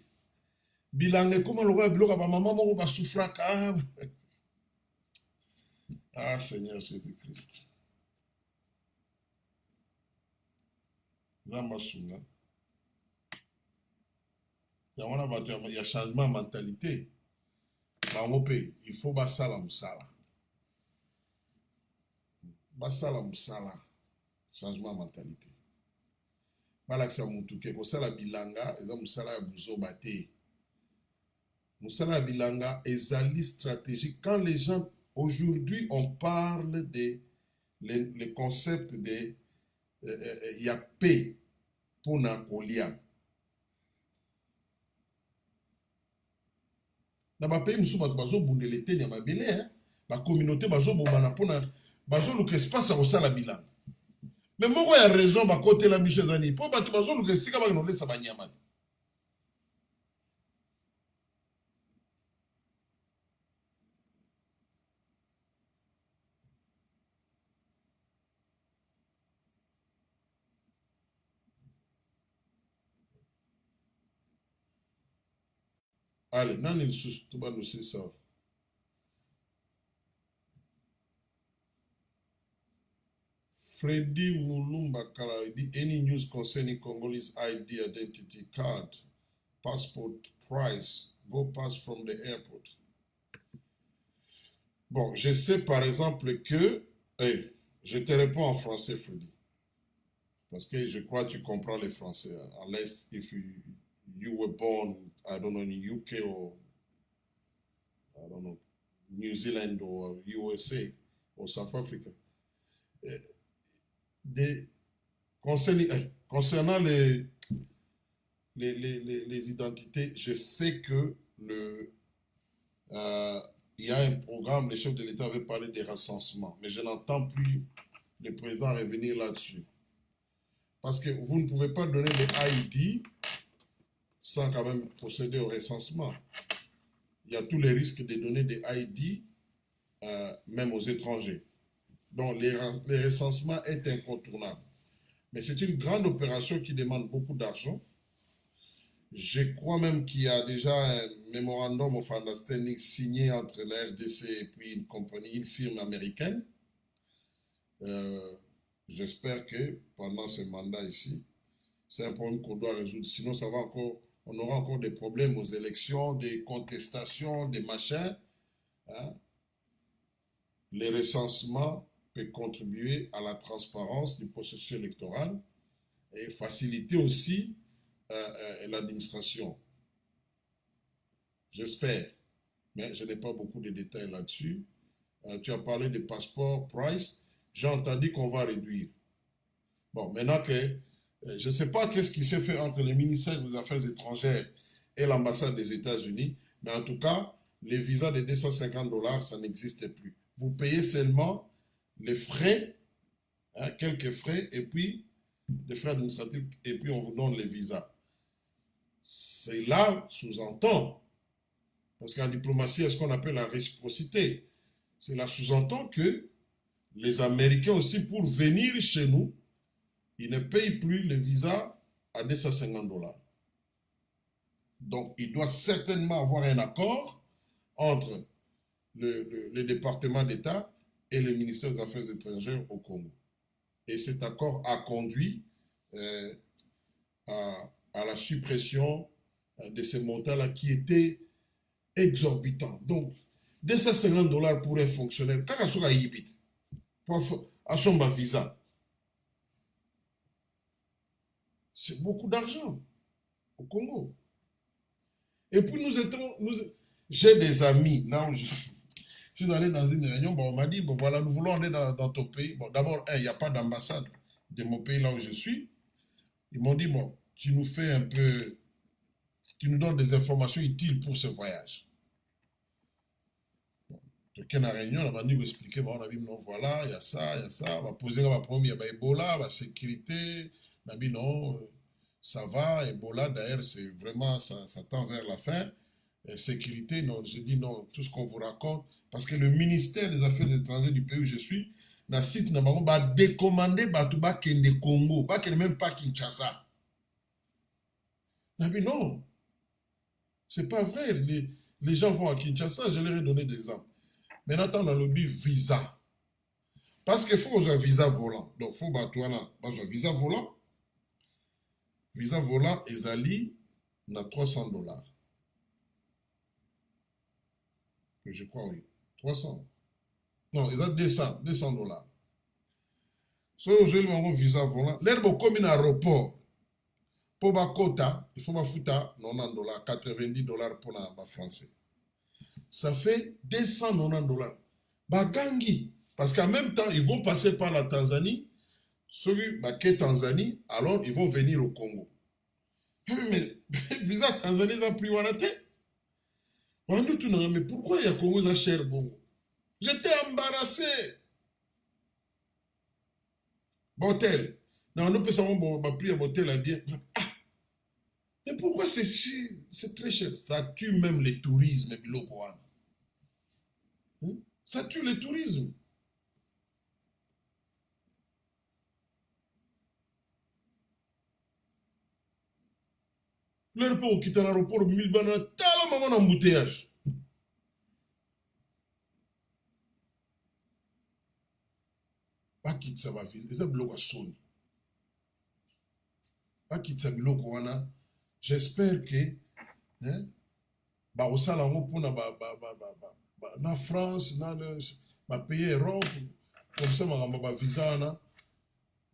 Bilangue, comment le roi bloque à ma maman va souffrir. Ah, Seigneur Jésus-Christ. Zamasuna. Il y a changement de mentalité. Il faut basa la musala. Basa la musala. Changement de mentalité. Balaksa mutuke ko sala bilanga eza musala ya buzo bate. Musala bilanga ezali stratégique. Quand les gens aujourd'hui on parle de le concept de y a paix pour Napoléon. Na ba pays musu bazo bundele te ya mabele hein. Ba communauté bazo bomana pona bazo luka espace à osala bilanga. Mais moko ya raison ba côté la biso ezani po bato bazo luka sika ba no lesa ba nyama. Allez, non, il sous tout bas nous c'est ça. Freddy Mulumba Kala dit any news concerning Congolese ID identity card, passport price, go pass from the airport. Bon, je sais par exemple que, je te réponds en français, Freddy, parce que je crois que tu comprends le français. Unless if you were born, I don't know, in the UK or I don't know, New Zealand or USA or South Africa. Concernant les identités, je sais que il y a un programme, le chef de l'État avait parlé des recensements, mais je n'entends plus le président revenir là-dessus. Parce que vous ne pouvez pas donner les ID sans quand même procéder au recensement. Il y a tous les risques de donner des ID, même aux étrangers. Donc, les recensements est incontournable. Mais c'est une grande opération qui demande beaucoup d'argent. Je crois même qu'il y a déjà un memorandum of understanding signé entre la RDC et puis une compagnie, une firme américaine. J'espère que pendant ce mandat ici, c'est un problème qu'on doit résoudre. Sinon, ça va encore, on aura encore des problèmes aux élections, des contestations, des machins. Hein. Les recensements peut contribuer à la transparence du processus électoral et faciliter aussi l'administration. J'espère, mais je n'ai pas beaucoup de détails là-dessus. Tu as parlé des passeports price. J'ai entendu qu'on va réduire. Bon, maintenant que je ne sais pas qu'est-ce qui s'est fait entre le ministère des Affaires étrangères et l'ambassade des États-Unis, mais en tout cas, les visas de $250, ça n'existe plus. Vous payez seulement les frais, hein, quelques frais, et puis des frais administratifs, et puis on vous donne les visas. C'est là, sous-entend, parce qu'en diplomatie, il y a ce qu'on appelle la réciprocité. C'est là, sous-entend que les Américains aussi, pour venir chez nous, ils ne payent plus les visas à $250. Donc, il doit certainement avoir un accord entre le département d'État et le ministère des Affaires étrangères au Congo. Et cet accord a conduit à la suppression de ces montants-là qui étaient exorbitants. Donc, 250 dollars pour un fonctionnaire, quand on a yibit, à son visa, c'est beaucoup d'argent au Congo. Et puis j'ai des amis, là où je suis allé dans une réunion, bon, on m'a dit, bon voilà, nous voulons aller dans ton pays. Bon, d'abord, il n'y a pas d'ambassade de mon pays là où je suis. Ils m'ont dit, bon, tu nous fais un peu, tu nous donnes des informations utiles pour ce voyage. Quelqu'un dans la réunion, on m'a dit, vous expliquer, bon, on a dit, non, voilà, il y a ça, on va poser un problème, il y a Ebola, la sécurité, on a dit, non, ça va, Ebola, d'ailleurs, c'est vraiment, ça tend vers la fin. Sécurité, non, j'ai dit non, tout ce qu'on vous raconte, parce que le ministère des Affaires étrangères du pays où je suis, na site na bango ba décommander bato ba kende Congo, ba kende même pas Kinshasa. Mais non, c'est pas vrai. Les gens vont à Kinshasa, je leur ai donné des exemples. Maintenant, on a le but visa. Parce qu'il faut un visa volant. Donc, il faut un visa volant. Visa volant, ezali, na 300 dollars. Je crois, oui. 300. Non, ils ont 200 dollars. Si vous avez un visa volant, l'herbe comme un aéroport. Pour ma quota, il faut foutre 90 dollars, 90 dollars pour les Français. Ça fait 290 dollars. Bagangi. Parce qu'en même temps, ils vont passer par la Tanzanie. Ceux qui sont Tanzanie, alors ils vont venir au Congo. Mais visa Tanzanie, ça a pris la tête. Mais pourquoi il y a Congo ça cher bon? J'étais embarrassé. Botel. Non, on peut savoir prix à Botel à dire. Ah, mais pourquoi c'est très cher? Ça tue même le tourisme. Ça tue le tourisme. L'aéroport qui est un aéroport, 1000 bananes, tellement en embouteillage. Pas quitte ça va vite. Et ça bloque à son. Pas quitte ça bloque wana. J'espère que bah au salon pour na France na pays Europe comme ça ma visa na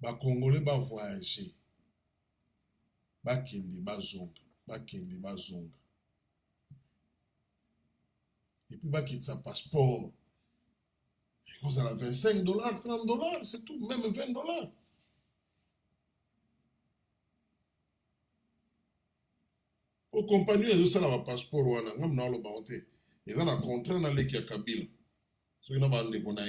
ba congolais ba voyager ba kende ba zonga et puis ba quitte sa passeport. Vous avez 25 dollars, 30 dollars, c'est tout, même 20 dollars. Au compagnie, ils ont un passeport, ils ont un contrat, ils ont un contrat dans l'équipe Kabila. Ils ont un contrat.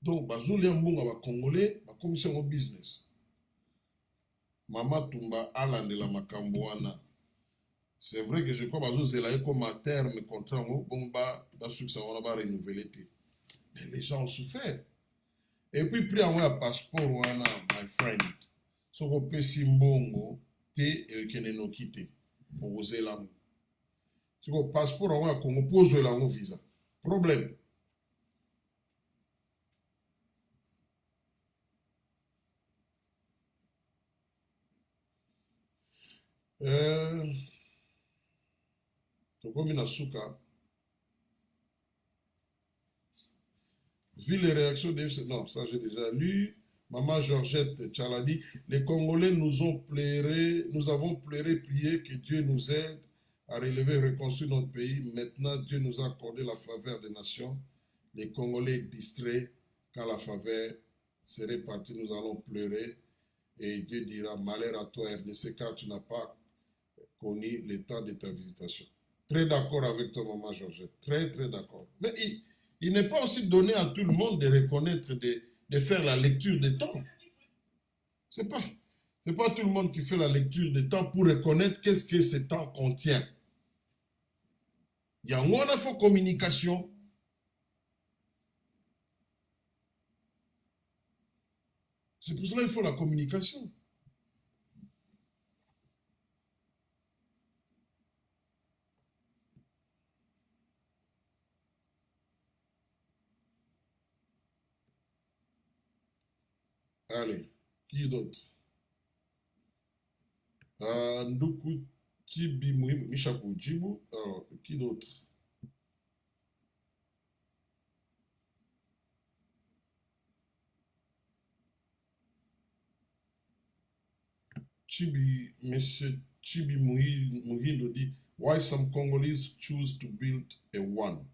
Donc, ils ont un Congolais, ils ont commission au business. Mama Tumba Alan de la Makambouana. C'est vrai que je crois que c'est là comme à terme contrat, bon, dans ce que ça va renouveler. Mais les gens ont souffert. Et puis, pris un passeport, my friend. So ko pesi mbongo te kene no kite pour oser l'amour. Si ko passeport en Congo pose l'amour visa. Problème. Comme Minasuka. Vu les réactions de... Non, ça j'ai déjà lu. Maman Georgette Tchaladi, les Congolais nous avons pleuré, prié que Dieu nous aide à relever et reconstruire notre pays. Maintenant, Dieu nous a accordé la faveur des nations. Les Congolais distraits, quand la faveur serait partie, nous allons pleurer. Et Dieu dira, malheur à toi, RDC, car tu n'as pas connu le temps de ta visitation. Très d'accord avec toi, maman Georgette. Très, très d'accord. Mais il n'est pas aussi donné à tout le monde de reconnaître, de faire la lecture des temps. C'est pas tout le monde qui fait la lecture des temps pour reconnaître qu'est-ce que ce temps contient. Il y a une fois communication. C'est pour cela qu'il faut la communication. Allez, qui d'autre? Nduku Chibi Mishaku Jibu. Alors, qui d'autre? Chibi, Monsieur Chibi Muhindo dit, why some Congolese choose to build a one?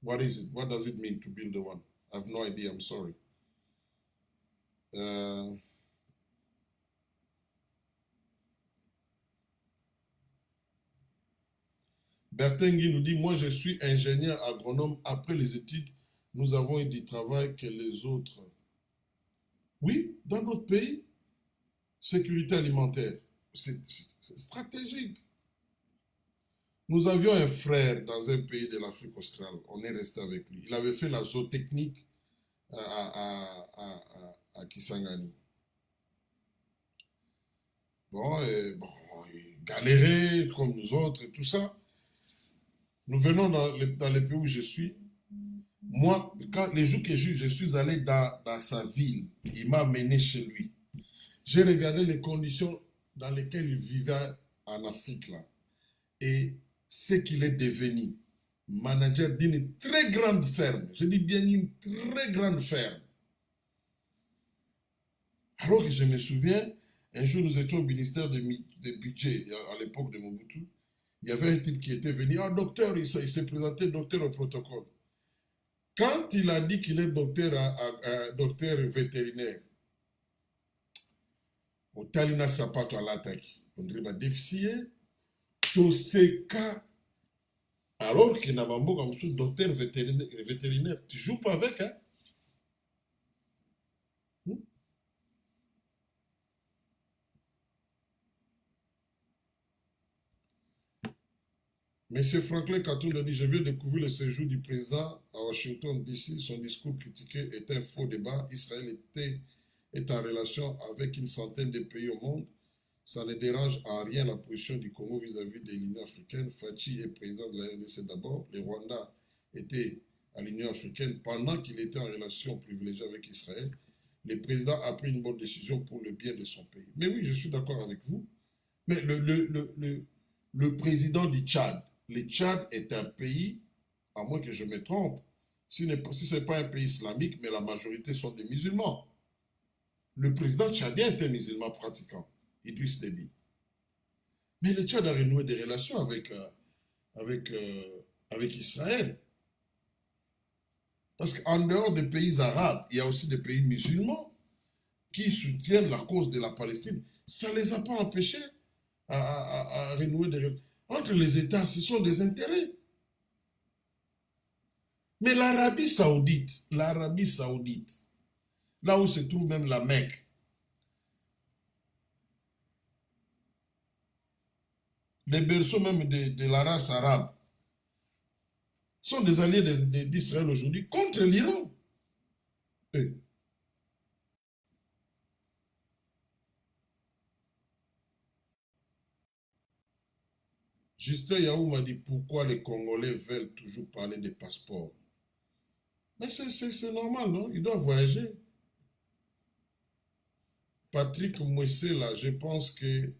What is it? What does it mean to build a one? I have no idea, I'm sorry. Bertengui nous dit, moi je suis ingénieur agronome. Après les études, nous avons eu du travail que les autres. Oui, dans d'autres pays, sécurité alimentaire, c'est stratégique. Nous avions un frère dans un pays de l'Afrique australe. On est resté avec lui. Il avait fait la zootechnique à Kisangani. Bon, il galérait comme nous autres et tout ça. Nous venons dans les pays où je suis. Moi, les jours que je suis allé dans sa ville, il m'a amené chez lui. J'ai regardé les conditions dans lesquelles il vivait en Afrique là. Et ce qu'il est devenu, manager d'une très grande ferme. Je dis bien une très grande ferme. Alors que je me souviens, un jour nous étions au ministère de budget, à l'époque de Mobutu. Il y avait un type qui était venu, docteur, il s'est présenté docteur au protocole. Quand il a dit qu'il est docteur vétérinaire, au Talina Sapato à l'attaque, on dirait bah déficient, tous ces cas, alors qu'il n'a pas comme ça, docteur vétérinaire, tu joues pas avec, hein? Monsieur Franklin Katoun a dit, je viens de découvrir le séjour du président à Washington DC. Son discours critiqué est un faux débat. Israël est en relation avec une centaine de pays au monde. Ça ne dérange en rien la position du Congo vis-à-vis de l'Union africaine. Fachi est président de la RDC d'abord. Le Rwanda était à l'Union africaine pendant qu'il était en relation privilégiée avec Israël. Le président a pris une bonne décision pour le bien de son pays. Mais oui, je suis d'accord avec vous. Mais le président du Tchad, le Tchad est un pays, à moins que je me trompe, si ce n'est pas un pays islamique, mais la majorité sont des musulmans. Le président tchadien est un musulman pratiquant, Idriss Déby. Mais le Tchad a renoué des relations avec Israël. Parce qu'en dehors des pays arabes, il y a aussi des pays musulmans qui soutiennent la cause de la Palestine. Ça ne les a pas empêchés à renouer des relations. Entre les États, ce sont des intérêts. Mais l'Arabie Saoudite, là où se trouve même la Mecque, les berceaux même de la race arabe, sont des alliés d'Israël aujourd'hui contre l'Iran. Justin Yahou m'a dit pourquoi les Congolais veulent toujours parler des passeports. Mais c'est normal, non? Ils doivent voyager. Patrick Mouessé, là, je pense que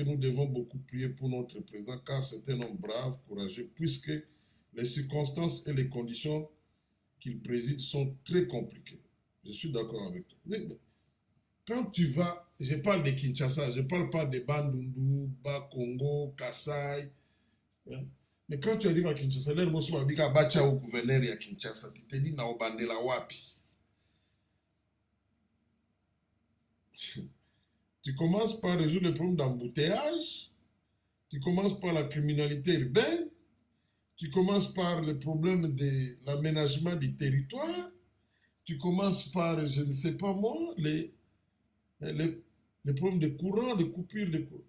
nous devons beaucoup prier pour notre président car c'est un homme brave, courageux, puisque les circonstances et les conditions qu'il préside sont très compliquées. Je suis d'accord avec toi. Mais quand tu vas, je parle de Kinshasa, je ne parle pas de Bandundu, Bas-Congo, Kassai. Hein? Mais quand tu arrives à Kinshasa, l'air mosso va dire bacha au gouverneur à Kinshasa, tu te dis na obandela wapi. Tu commences par résoudre le problème d'embouteillage, tu commences par la criminalité urbaine, tu commences par le problème de l'aménagement du territoire, tu commences par, je ne sais pas moi, les problèmes de courant, de coupure de courant.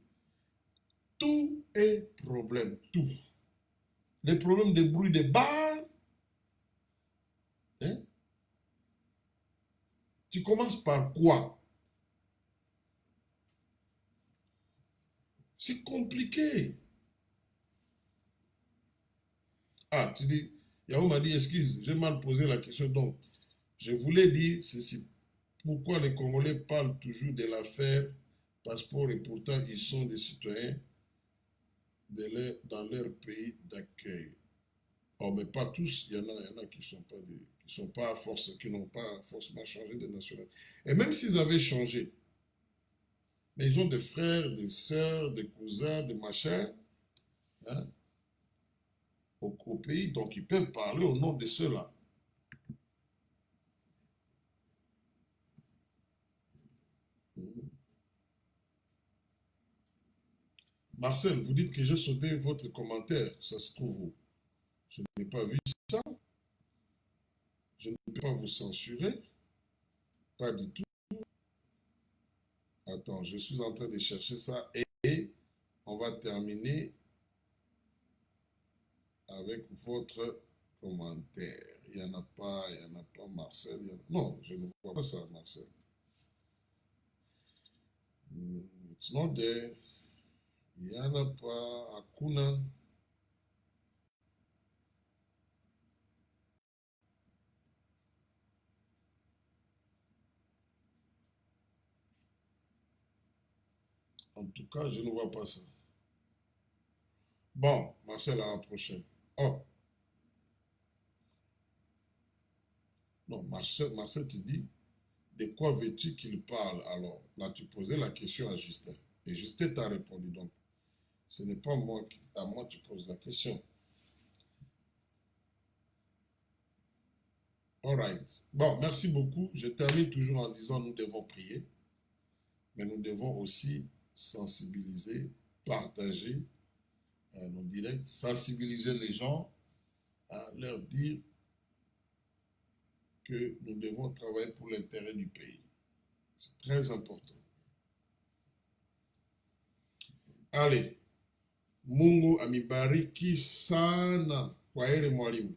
Tout est problème, tout. Les problèmes de bruit de bar. Hein? Tu commences par quoi? C'est compliqué. Ah, tu dis, Yao m'a dit, excuse, j'ai mal posé la question. Donc, je voulais dire ceci. Pourquoi les Congolais parlent toujours de l'affaire passeport et pourtant ils sont des citoyens dans leur pays d'accueil? Oh, mais pas tous, il y en a qui sont pas qui n'ont pas forcément changé de nationalité. Et même s'ils avaient changé, mais ils ont des frères, des sœurs, des cousins, des machins, hein, au pays, donc ils peuvent parler au nom de ceux-là. Marcel, vous dites que j'ai sauté votre commentaire, ça se trouve où? Je n'ai pas vu ça, je ne peux pas vous censurer, pas du tout. Attends, je suis en train de chercher ça et on va terminer avec votre commentaire. Il n'y en a pas, Marcel. Non, je ne vois pas ça, Marcel. It's not there. Il n'y en a pas. Akuna. En tout cas, je ne vois pas ça. Bon, Marcel, à la prochaine. Oh. Non, Marcel te dit, de quoi veux-tu qu'il parle? Alors, là, tu posais la question à Justin. Et Justin t'a répondu. Donc, ce n'est pas à moi que tu poses la question. All right. Bon, merci beaucoup. Je termine toujours en disant nous devons prier, mais nous devons aussi sensibiliser, partager nos directs, sensibiliser les gens, à leur dire que nous devons travailler pour l'intérêt du pays. C'est très important. Allez, Mungu amibariki sana. Kwaheri mwalimu.